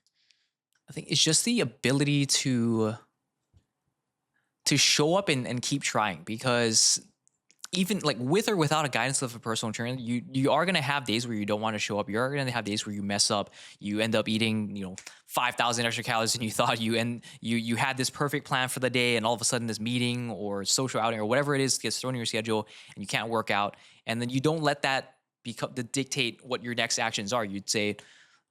I think it's just the ability to show up and keep trying, because even like with or without a guidance of a personal trainer, you are gonna have days where you don't want to show up. You're gonna have days where you mess up. You end up eating, 5,000 extra calories than you thought you had this perfect plan for the day, and all of a sudden this meeting or social outing or whatever it is gets thrown in your schedule, and you can't work out. And then you don't let that become to dictate what your next actions are. You'd say,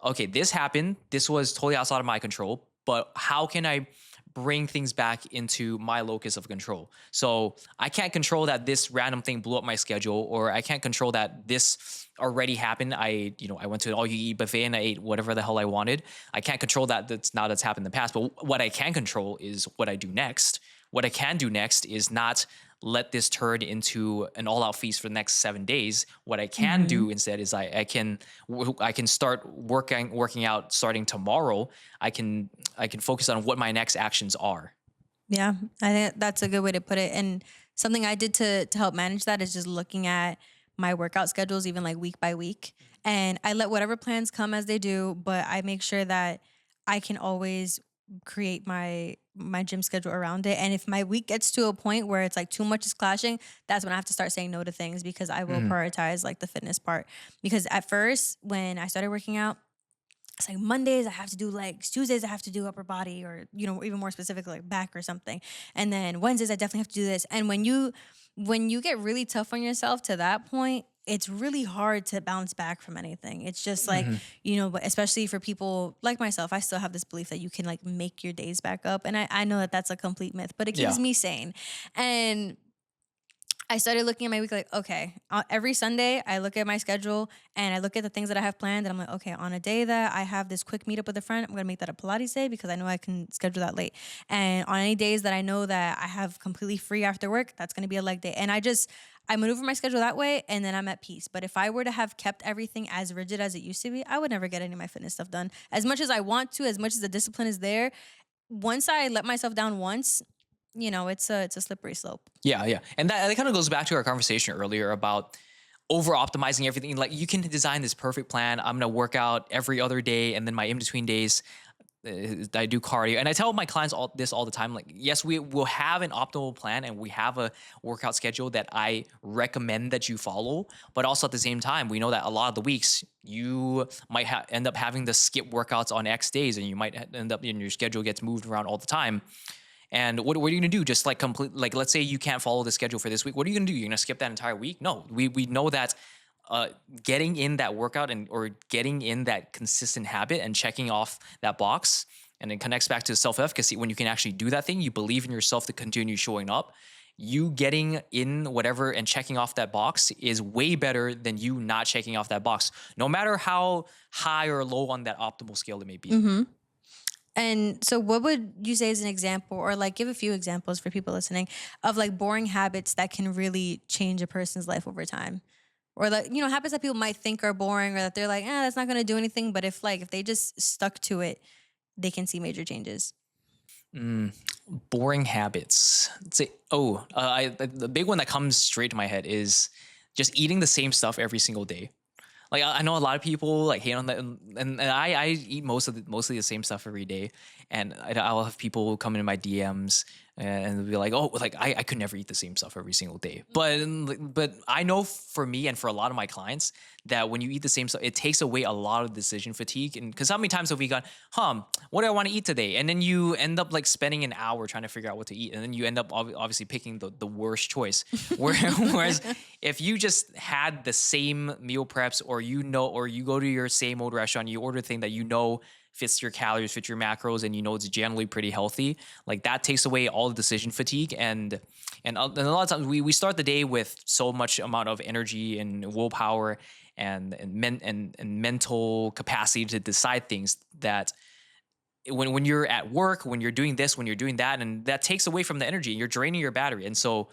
okay, this happened. This was totally outside of my control, but how can I bring things back into my locus of control? So I can't control that this random thing blew up my schedule, or I can't control that this already happened. I went to an all you eat buffet and I ate whatever the hell I wanted. I can't control that. That's happened in the past. But what I can control is what I do next. What I can do next is not let this turn into an all-out feast for the next 7 days. What I can Mm-hmm. do instead is I can start working out starting tomorrow. I can focus on what my next actions are. Yeah, I think that's a good way to put it. And something I did to help manage that is just looking at my workout schedules, even like week by week. And I let whatever plans come as they do, but I make sure that I can always create my gym schedule around it. And if my week gets to a point where it's like too much is clashing, that's when I have to start saying no to things, because I will Mhm. prioritize like the fitness part. Because at first, when I started working out, it's like Mondays I have to do legs, Tuesdays I have to do upper body, or even more specifically like back or something. And then Wednesdays I definitely have to do this. And when you get really tough on yourself to that point, it's really hard to bounce back from anything. It's just like, Mhm. but especially for people like myself, I still have this belief that you can like make your days back up. And I know that that's a complete myth, but it keeps Yeah. me sane. And I started looking at my week like, okay, every Sunday I look at my schedule and I look at the things that I have planned, and I'm like, okay, on a day that I have this quick meetup with a friend, I'm gonna make that a Pilates day because I know I can schedule that late. And on any days that I know that I have completely free after work, that's gonna be a leg day. And I maneuver my schedule that way, and then I'm at peace. But if I were to have kept everything as rigid as it used to be, I would never get any of my fitness stuff done. As much as I want to, as much as the discipline is there, once I let myself down once, it's a slippery slope. Yeah, yeah. And that kind of goes back to our conversation earlier about over optimizing everything. Like you can design this perfect plan. I'm going to work out every other day, and then my in between days, I do cardio. And I tell my clients all the time. Like, yes, we will have an optimal plan and we have a workout schedule that I recommend that you follow. But also at the same time, we know that a lot of the weeks you might end up having to skip workouts on X days, and you might end up in your schedule gets moved around all the time. And what are you gonna do? Just like complete, like let's say you can't follow the schedule for this week. What are you gonna do? You're gonna skip that entire week? No, we know that getting in that workout and or getting in that consistent habit and checking off that box, and it connects back to self efficacy. When you can actually do that thing, you believe in yourself to continue showing up. You getting in whatever and checking off that box is way better than you not checking off that box, no matter how high or low on that optimal scale it may be. Mm-hmm. And so, what would you say is an example, or like give a few examples for people listening of like boring habits that can really change a person's life over time? Or like, habits that people might think are boring, or that they're like, that's not going to do anything. But if they just stuck to it, they can see major changes. Mm, boring habits. Let's say, the big one that comes straight to my head is just eating the same stuff every single day. Like I know a lot of people like hate on that, and I eat mostly the same stuff every day, and I'll have people come into my DMs and they'll be like, oh, like I could never eat the same stuff every single day. But I know for me and for a lot of my clients that when you eat the same stuff, it takes away a lot of decision fatigue. And because how many times have we gone, what do I want to eat today? And then you end up like spending an hour trying to figure out what to eat, and then you end up obviously picking the worst choice. Whereas if you just had the same meal preps, or or you go to your same old restaurant, you order a thing that fits your calories, fits your macros, and it's generally pretty healthy, like that takes away all the decision fatigue. And a lot of times we start the day with so much amount of energy and willpower and mental capacity to decide things that when you're at work, when you're doing this, when you're doing that, and that takes away from the energy, you're draining your battery. And so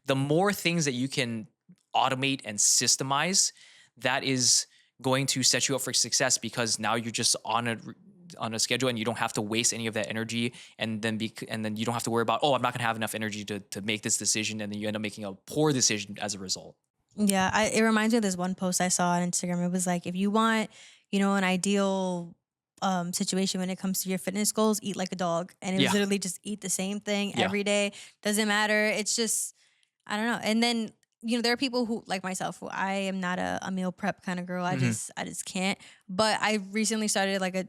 the more things that you can automate and systemize, that is going to set you up for success, because now you're just on a schedule and you don't have to waste any of that energy, and then you don't have to worry about, I'm not going to have enough energy to make this decision, and then you end up making a poor decision as a result. Yeah, it reminds me of this one post I saw on Instagram. It was like, if you want, an ideal situation when it comes to your fitness goals, eat like a dog. And it was Yeah. literally just eat the same thing Yeah. every day. Doesn't matter. It's just, I don't know. And then, there are people who like myself who I am not a meal prep kind of girl. I just can't. But I recently started like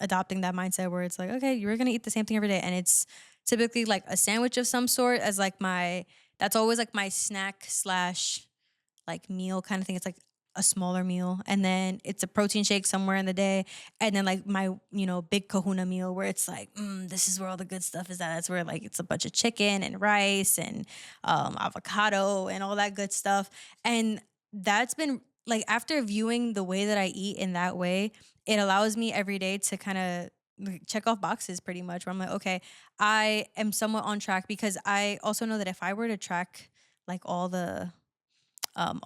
adopting that mindset where it's like, okay, you're gonna eat the same thing every day, and it's typically like a sandwich of some sort as like that's always like my snack slash like meal kind of thing. It's like a smaller meal, and then it's a protein shake somewhere in the day, and then like my big Kahuna meal where it's like, this is where all the good stuff is at. That's where like it's a bunch of chicken and rice and avocado and all that good stuff. And that's been like, after viewing the way that I eat in that way, it allows me every day to kind of check off boxes pretty much where I'm like, okay, I am somewhat on track, because I also know that if I were to track like all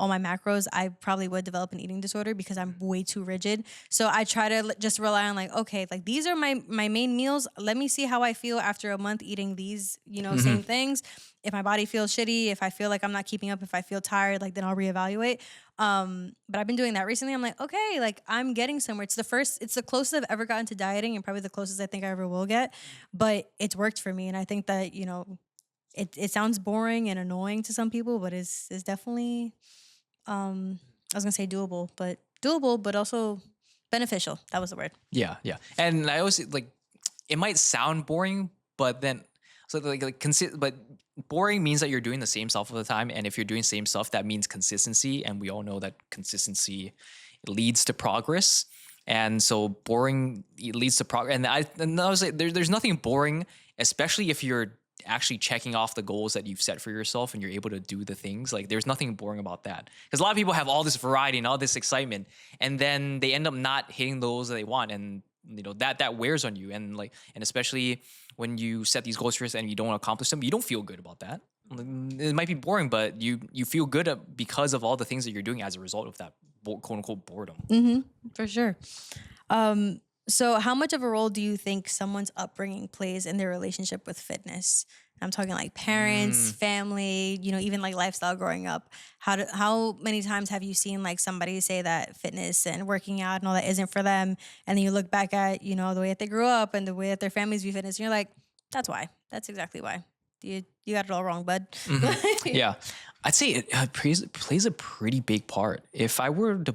my macros, I probably would develop an eating disorder because I'm way too rigid. So I try to just rely on like, okay, like these are my main meals. Let me see how I feel after a month eating these, same things. If my body feels shitty, if I feel like I'm not keeping up, if I feel tired, like then I'll reevaluate. But I've been doing that recently. I'm like, okay, like I'm getting somewhere. It's the closest I've ever gotten to dieting, and probably the closest I think I ever will get. But it's worked for me, and I think that it sounds boring and annoying to some people, but it's definitely I was gonna say doable, but also beneficial. That was the word. Yeah, yeah. And I always like, it might sound boring, but then but boring means that you're doing the same stuff all the time, and if you're doing the same stuff, that means consistency, and we all know that consistency leads to progress. And so boring leads to progress. And I was like, there's nothing boring, especially if you're actually checking off the goals that you've set for yourself and you're able to do the things. Like there's nothing boring about that, because a lot of people have all this variety and all this excitement, and then they end up not hitting those that they want, and that wears on you. And especially when you set these goals for yourself and you don't accomplish them, you don't feel good about that. It might be boring, but you feel good because of all the things that you're doing as a result of that quote unquote boredom. For sure. So how much of a role do you think someone's upbringing plays in their relationship with fitness? I'm talking like parents, family, even like lifestyle growing up. How many times have you seen like somebody say that fitness and working out and all that isn't for them? And then you look back at, the way that they grew up and the way that their families view fitness, and you're like, that's why. That's exactly why. You got it all wrong, bud. Yeah. I'd say it plays a pretty big part. If I were to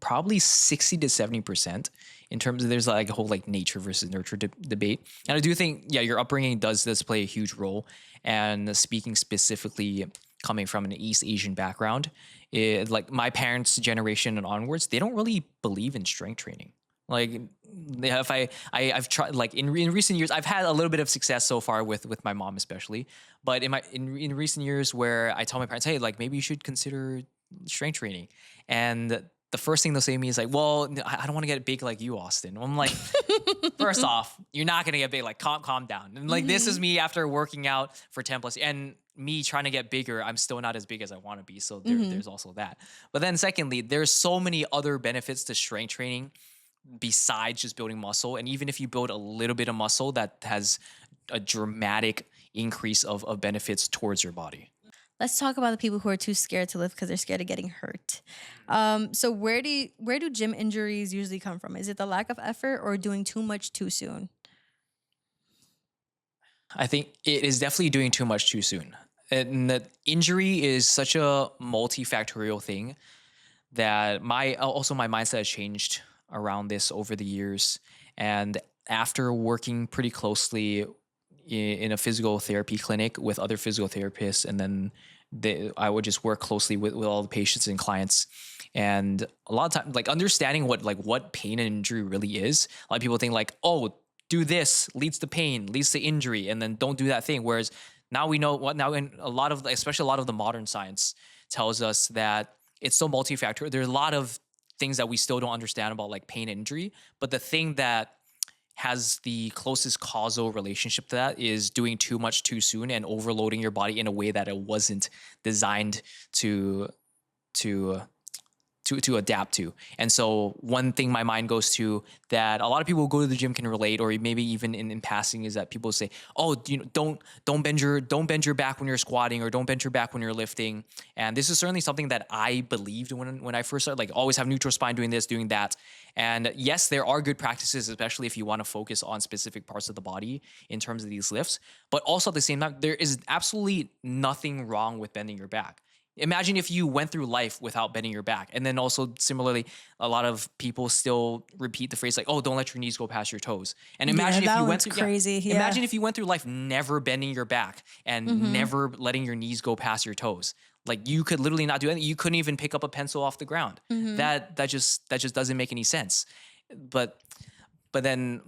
probably 60 to 70%, in terms of, there's like a whole like nature versus nurture debate. And I do think, yeah, your upbringing does play a huge role. And speaking specifically coming from an East Asian background, like my parents' generation and onwards, they don't really believe in strength training. Like if I've tried, like in recent years, I've had a little bit of success so far with my mom especially, but in recent years where I tell my parents, hey, like maybe you should consider strength training, and the first thing they'll say to me is like, well, I don't want to get big like you, Austin. I'm like, first off, you're not going to get big. Like, calm down. And like, this is me after working out for 10 plus, and me trying to get bigger. I'm still not as big as I want to be. So there's also that. But then secondly, there's so many other benefits to strength training besides just building muscle. And even if you build a little bit of muscle, that has a dramatic increase of benefits towards your body. Let's talk about the people who are too scared to lift because they're scared of getting hurt. So where do gym injuries usually come from? Is it the lack of effort or doing too much too soon? I think it is definitely doing too much too soon. And that injury is such a multifactorial thing that my mindset has changed around this over the years. And after working pretty closely in a physical therapy clinic with other physical therapists, and then I would just work closely with all the patients and clients. And a lot of times, like understanding what pain and injury really is. A lot of people think like, oh, do this leads to pain, leads to injury, and then don't do that thing. Whereas now we know in especially a lot of the modern science tells us that it's so multifactorial. There's a lot of things that we still don't understand about like pain and injury, but the thing that has the closest causal relationship to that is doing too much too soon and overloading your body in a way that it wasn't designed to adapt to. And so one thing my mind goes to that a lot of people who go to the gym can relate, or maybe even in passing, is that people say, oh, don't bend your back when you're squatting, or don't bend your back when you're lifting. And this is certainly something that I believed when I first started, like always have neutral spine, doing this, doing that. And yes, there are good practices, especially if you want to focus on specific parts of the body in terms of these lifts. But also at the same time, there is absolutely nothing wrong with bending your back. Imagine if you went through life without bending your back. And then also similarly, a lot of people still repeat the phrase like, "Oh, don't let your knees go past your toes." And Yeah, imagine if that you went one's through crazy. Yeah. imagine if you went through life never bending your back and Mm-hmm. never letting your knees go past your toes. Like you could literally not do anything. You couldn't even pick up a pencil off the ground. Mm-hmm. That just doesn't make any sense. But then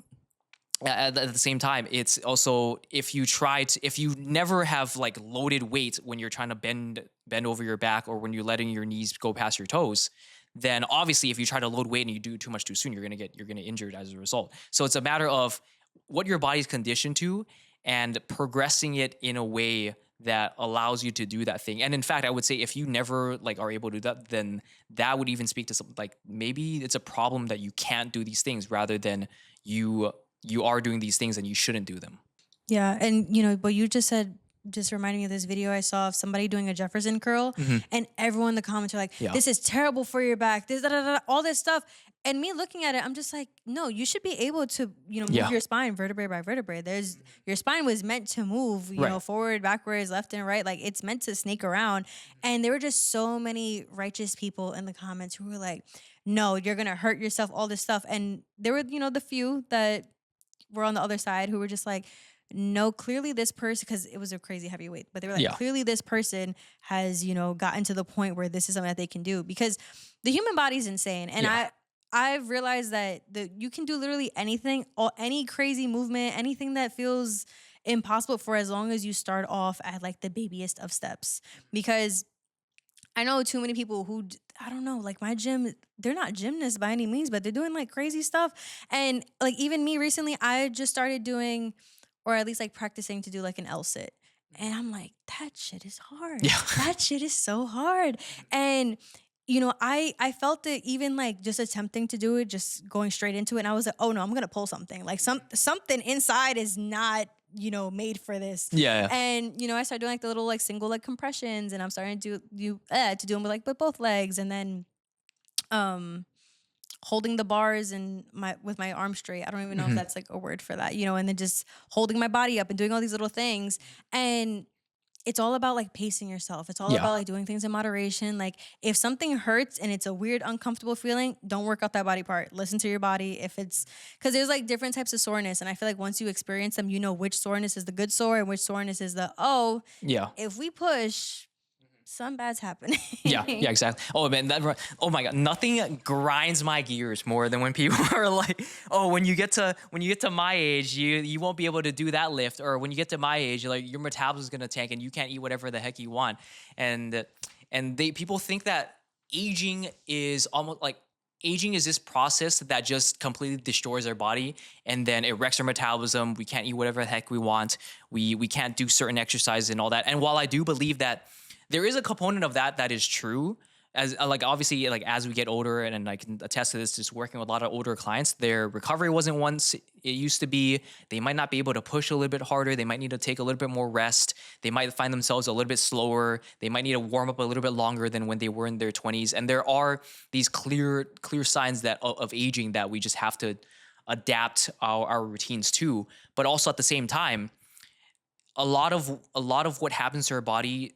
at the same time, it's also if you never have like loaded weight when you're trying to bend over your back or when you're letting your knees go past your toes, then obviously if you try to load weight and you do too much too soon, you're gonna injured as a result. So it's a matter of what your body's conditioned to and progressing it in a way that allows you to do that thing. And in fact, I would say if you never like are able to do that, then that would even speak to something like maybe it's a problem that you can't do these things rather than you you are doing these things and you shouldn't do them. Yeah, and what you just said just reminded me of this video I saw of somebody doing a Jefferson curl, and everyone in the comments are like, Yeah. "This is terrible for your back." This, da, da, da, da, all this stuff, and me looking at it, I'm just like, "No, you should be able to, move Yeah. your spine vertebrae by vertebrae. There's your spine was meant to move, Right. forward, backwards, left and right. Like it's meant to snake around." And there were just so many righteous people in the comments who were like, "No, you're gonna hurt yourself." All this stuff, and there were, the few that were on the other side who were just like, no, clearly this person, because it was a crazy heavyweight, but they were like, Yeah. clearly this person has, gotten to the point where this is something that they can do because the human body is insane. And Yeah. I've realized that you can do literally anything or any crazy movement, anything that feels impossible for as long as you start off at like the babyest of steps. Because I know too many people who I don't know, like my gym, they're not gymnasts by any means, but they're doing like crazy stuff. And like even me recently, I just started doing, or at least like practicing to do like an L sit. And I'm like, that shit is hard. Yeah. That shit is so hard. And I felt it even like just attempting to do it, just going straight into it. And I was like, oh no, I'm gonna pull something. Like something inside is not, made for this. Yeah. And I started doing like the little like single leg compressions, and I'm starting to do them with like with both legs, and then holding the bars and with my arm straight. I don't even know if Mhm. that's like a word for that, and then just holding my body up and doing all these little things. And it's all about like pacing yourself. It's all Yeah. about like doing things in moderation. Like if something hurts and it's a weird, uncomfortable feeling, don't work out that body part. Listen to your body. If it's because there's like different types of soreness. And I feel like once you experience them, you know which soreness is the good sore and which soreness is the, oh, Yeah. if we push, something bad's happening. Yeah, yeah, exactly. Oh man, oh my god, nothing grinds my gears more than when people are like, "Oh, when you get to my age, you won't be able to do that lift," or when you get to my age, like your metabolism is gonna tank and you can't eat whatever the heck you want. And people think that aging is almost like aging is this process that just completely destroys our body and then it wrecks our metabolism. We can't eat whatever the heck we want. We can't do certain exercises and all that. And while I do believe that there is a component of that is true. As like obviously like as we get older, and I can attest to this, just working with a lot of older clients, their recovery wasn't once it used to be. They might not be able to push a little bit harder. They might need to take a little bit more rest. They might find themselves a little bit slower. They might need to warm up a little bit longer than when they were in their 20s. And there are these clear signs that of aging that we just have to adapt our routines to. But also at the same time, a lot of what happens to our body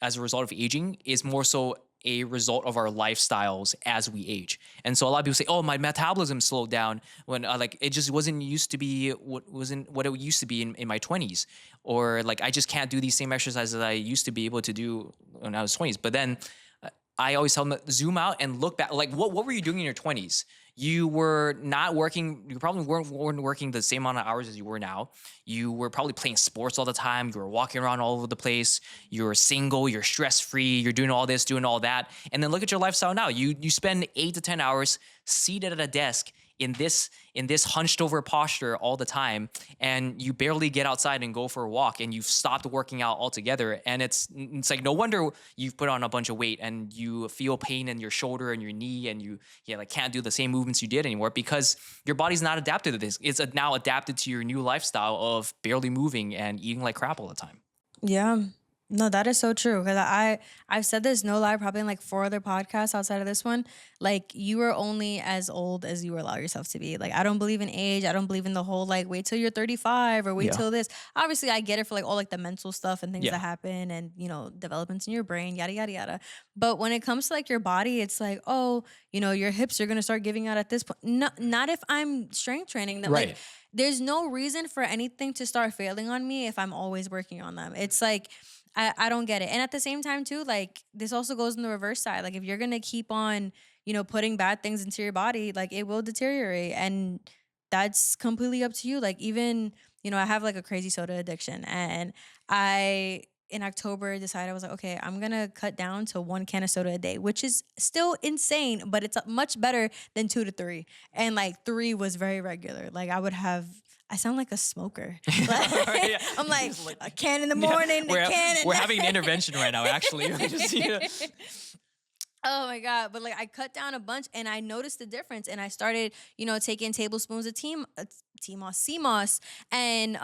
as a result of aging is more so a result of our lifestyles as we age. And so a lot of people say, "Oh, my metabolism slowed down when like it just wasn't used to be wasn't what it used to be in my 20s," or like I just can't do these same exercises that I used to be able to do when I was 20s. But then I always tell them zoom out and look back. Like, what were you doing in your 20s? You were not working. You probably weren't working the same amount of hours as you were now. You were probably playing sports all the time. You were walking around all over the place. You're single. You're stress free. You're doing all this, doing all that. And then look at your lifestyle now. You spend 8 to 10 hours seated at a desk in this hunched over posture all the time, and you barely get outside and go for a walk, and you've stopped working out altogether. And it's like no wonder you've put on a bunch of weight and you feel pain in your shoulder and your knee, and you like can't do the same movements you did anymore because your body's not adapted to this. It's now adapted to your new lifestyle of barely moving and eating like crap all the time. Yeah. No, that is so true. Because I've said this, no lie, probably in like 4 other podcasts outside of this one. Like, you are only as old as you allow yourself to be. Like, I don't believe in age. I don't believe in the whole like wait till you're 35 or wait Yeah. till this. Obviously, I get it for like all like the mental stuff and things Yeah. that happen and developments in your brain, yada yada yada. But when it comes to like your body, it's like, oh, your hips are gonna start giving out at this point. No, not if I'm strength training them. Like, Right. there's no reason for anything to start failing on me if I'm always working on them. It's like I don't get it. And at the same time too, like this also goes in the reverse side. Like if you're gonna keep on, putting bad things into your body, like it will deteriorate. And that's completely up to you. Like even, I have like a crazy soda addiction. And I in October decided I was like, okay, I'm gonna cut down to 1 can of soda a day, which is still insane, but it's much better than 2 to 3. And like 3 was very regular. Like I sound like a smoker. Like, Yeah. I'm like It's like- a can in the Yeah, morning, a can. we're having an intervention right now, actually. Just, Oh my god! But like I cut down a bunch, and I noticed the difference, and I started, taking tablespoons of sea moss, and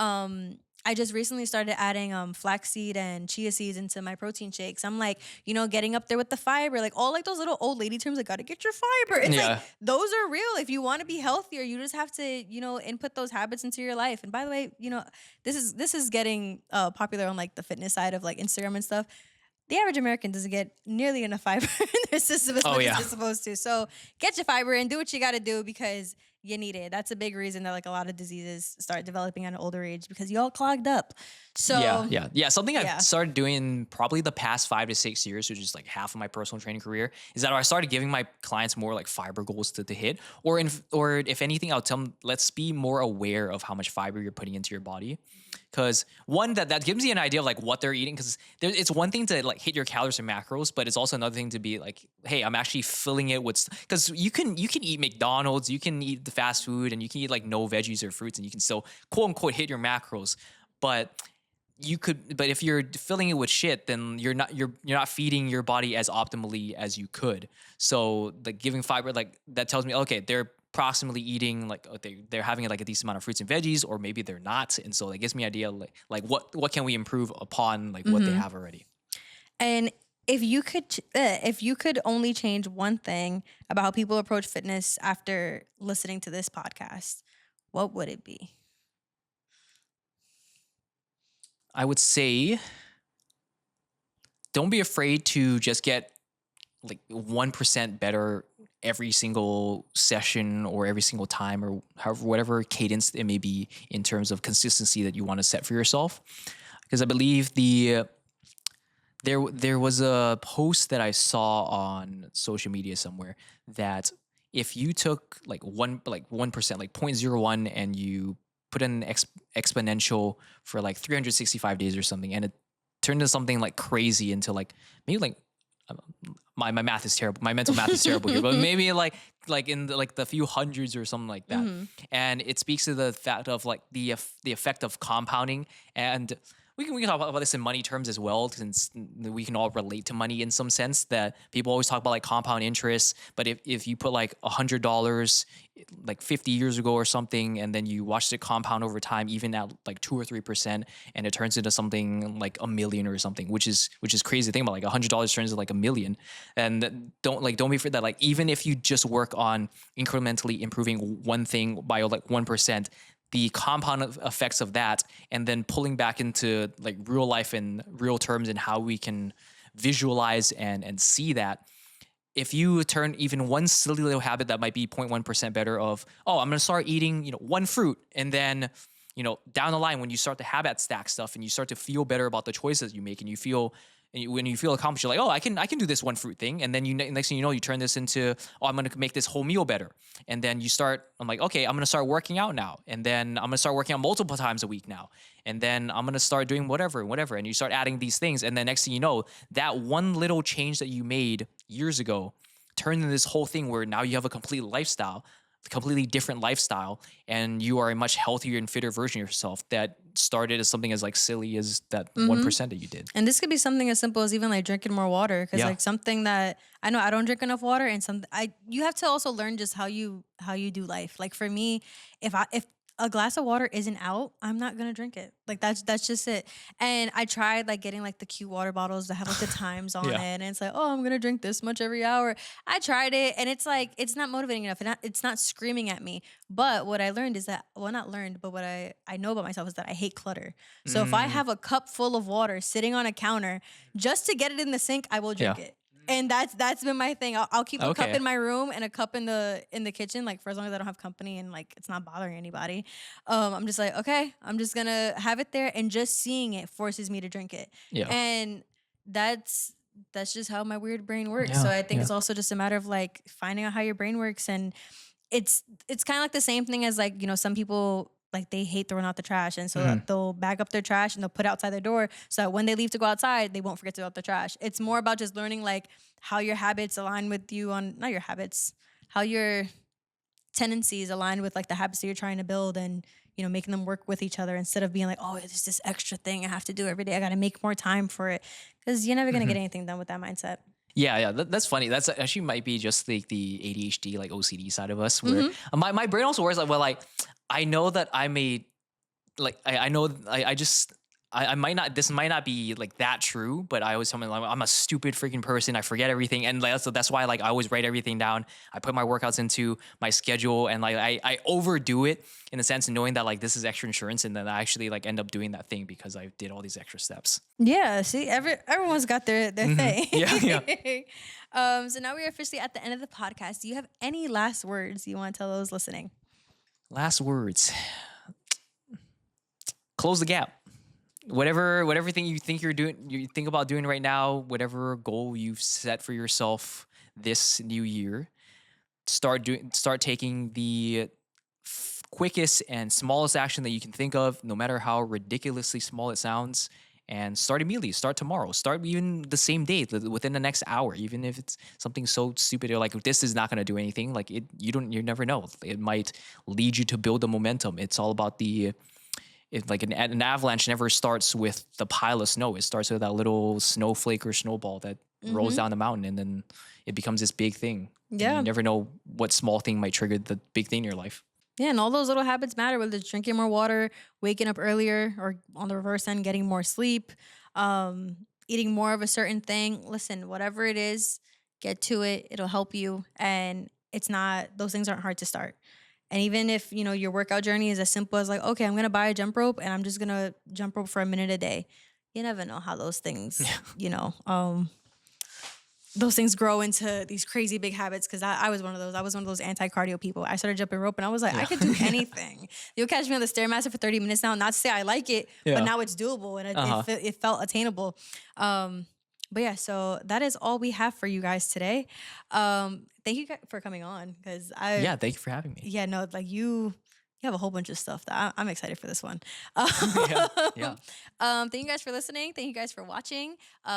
I just recently started adding flaxseed and chia seeds into my protein shakes. I'm like, getting up there with the fiber, like all like those little old lady terms, like gotta get your fiber. It's Yeah. like those are real. If you want to be healthier, you just have to, input those habits into your life. And by the way, this is getting popular on like the fitness side of like Instagram and stuff. The average American doesn't get nearly enough fiber in their system as Oh, much as yeah. they're supposed to. So get your fiber and do what you got to do because you need it. That's a big reason that like a lot of diseases start developing at an older age because y'all clogged up. So Yeah. Something Yeah. I've started doing probably the past 5 to 6 years, which is like half of my personal training career, is that I started giving my clients more like fiber goals to hit, or if anything, I'll tell them, let's be more aware of how much fiber you're putting into your body. Because one, that gives you an idea of like what they're eating. Because it's one thing to like hit your calories and macros, but it's also another thing to be like, hey, I'm actually filling it with. Because you can eat McDonald's, you can eat the fast food, and you can eat like no veggies or fruits, and you can still quote unquote hit your macros. But if you're filling it with shit, then you're not feeding your body as optimally as you could. So like giving fiber, like that tells me, okay, they're approximately eating like they're having like a decent amount of fruits and veggies, or maybe they're not. And so that gives me an idea like what can we improve upon like what they have already. And if you could only change one thing about how people approach fitness after listening to this podcast, what would it be? I would say don't be afraid to just get like 1% better every single session or every single time or however, whatever cadence it may be in terms of consistency that you want to set for yourself. Because I believe there was a post that I saw on social media somewhere that if you took like 1%, like 0.01, and you put in an exponential for like 365 days or something, and it turned into something like crazy into like maybe like my math is terrible. My mental math is terrible here, but maybe like in the few hundreds or something like that. And it speaks to the fact of like the effect of compounding. And we can talk about this in money terms as well, since we can all relate to money in some sense. That people always talk about like compound interest, but if you put like $100 like 50 years ago or something, and then you watch it compound over time, even at like 2 or 3%, and it turns into something like $1 million or something, which is crazy to think about. Like $100 turns into like $1 million, and don't be afraid that like even if you just work on incrementally improving one thing by like 1%. The compound effects of that, and then pulling back into like real life and real terms and how we can visualize and see that. If you turn even one silly little habit that might be 0.1% better of, oh, I'm going to start eating, one fruit. And then, down the line, when you start to habit stack stuff and you start to feel better about the choices you make, and when you feel accomplished, you're like, oh, I can do this one fruit thing. And then next thing you know, you turn this into, oh, I'm going to make this whole meal better. And then I'm like, okay, I'm going to start working out now. And then I'm going to start working out multiple times a week now. And then I'm going to start doing whatever. And you start adding these things. And then next thing you know, that one little change that you made years ago turned into this whole thing where now you have a completely different lifestyle, and you are a much healthier and fitter version of yourself that started as something as like silly as that 1% that you did. And this could be something as simple as even like drinking more water, because like something that I know I don't drink enough water, and you have to also learn just how you do life. Like for me, if a glass of water isn't out, I'm not gonna drink it. Like that's just it. And I tried like getting like the cute water bottles that have like the times on it, Yeah. and it's like, oh, I'm gonna drink this much every hour. I tried it, and it's like it's not motivating enough, and it's not screaming at me. But what I learned is that, well, not learned, but what I know about myself is that I hate clutter. So if I Mm, have a cup full of water sitting on a counter just to get it in the sink, I will yeah. drink it. And that's been my thing. I'll keep a cup Okay. in my room and a cup in the kitchen, like for as long as I don't have company and like it's not bothering anybody. I'm just like, okay, I'm just gonna have it there, and just seeing it forces me to drink it. Yeah. And that's that's just how my weird brain works. So Yeah. I think Yeah. it's also just a matter of like finding out how your brain works. And it's kind of like the same thing as like, some people like they hate throwing out the trash, and so Mhm. they'll bag up their trash and they'll put it outside their door so that when they leave to go outside they won't forget to throw out the trash. It's more about just learning like how your habits align with you, on not your habits, how your tendencies align with like the habits that you're trying to build, and making them work with each other, instead of being like, oh, there's this extra thing I have to do every day, I got to make more time for it, because you're never going to get Mhm. anything done with that mindset. Yeah, yeah, that's funny. That's actually might be just like the ADHD, like OCD side of us, where Hmm. my brain also works like, well, like I know that I'm a like I know I just I might not, this might not be like that true, but I always tell me like I'm a stupid freaking person. I forget everything, and like, so that's why like I always write everything down. I put my workouts into my schedule, and like I overdo it in the sense of knowing that like this is extra insurance, and then I actually like end up doing that thing because I did all these extra steps. Yeah, see, everyone's got their Mhm. thing. Yeah, yeah. So now we are officially at the end of the podcast. Do you have any last words you want to tell those listening? Last words. Close the gap. Whatever thing you think you're doing, you think about doing right now, whatever goal you've set for yourself this new year, start taking the quickest and smallest action that you can think of, no matter how ridiculously small it sounds, and start immediately. Start tomorrow. Start even the same day, within the next hour, even if it's something so stupid. You're like, this is not going to do anything. Like you never know. It might lead you to build the momentum. It's all about like an avalanche never starts with the pile of snow. It starts with that little snowflake or snowball that rolls Mm-hmm. down the mountain, and then it becomes this big thing. And you Yeah. never know what small thing might trigger the big thing in your life. Yeah, and all those little habits matter, whether it's drinking more water, waking up earlier, or on the reverse end, getting more sleep, eating more of a certain thing. Listen, whatever it is, get to it. It'll help you. And it's not, those things aren't hard to start. And even if, your workout journey is as simple as like, okay, I'm going to buy a jump rope and I'm just going to jump rope for a minute a day. You never know how those things, those things grow into these crazy big habits, because I was one of those. I was one of those anti-cardio people. I started jumping rope and I was like, I Yeah. could do anything. You'll catch me on the Stairmaster for 30 minutes now. Not to say I like it, Yeah. but now it's doable, and Uh-huh. it felt attainable. But yeah, so that is all we have for you guys today. Thank you guys for coming on, because Yeah, thank you for having me. yeah, no, like you have a whole bunch of stuff that I'm excited for this one. Yeah, yeah. Thank you guys for listening. Thank you guys for watching.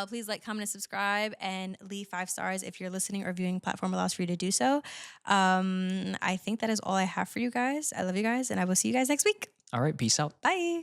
Please like, comment, and subscribe, and leave 5 stars if your listening or viewing platform allows for you to do so. I think that is all I have for you guys. I love you guys, and I will see you guys next week. All right, peace out. Bye.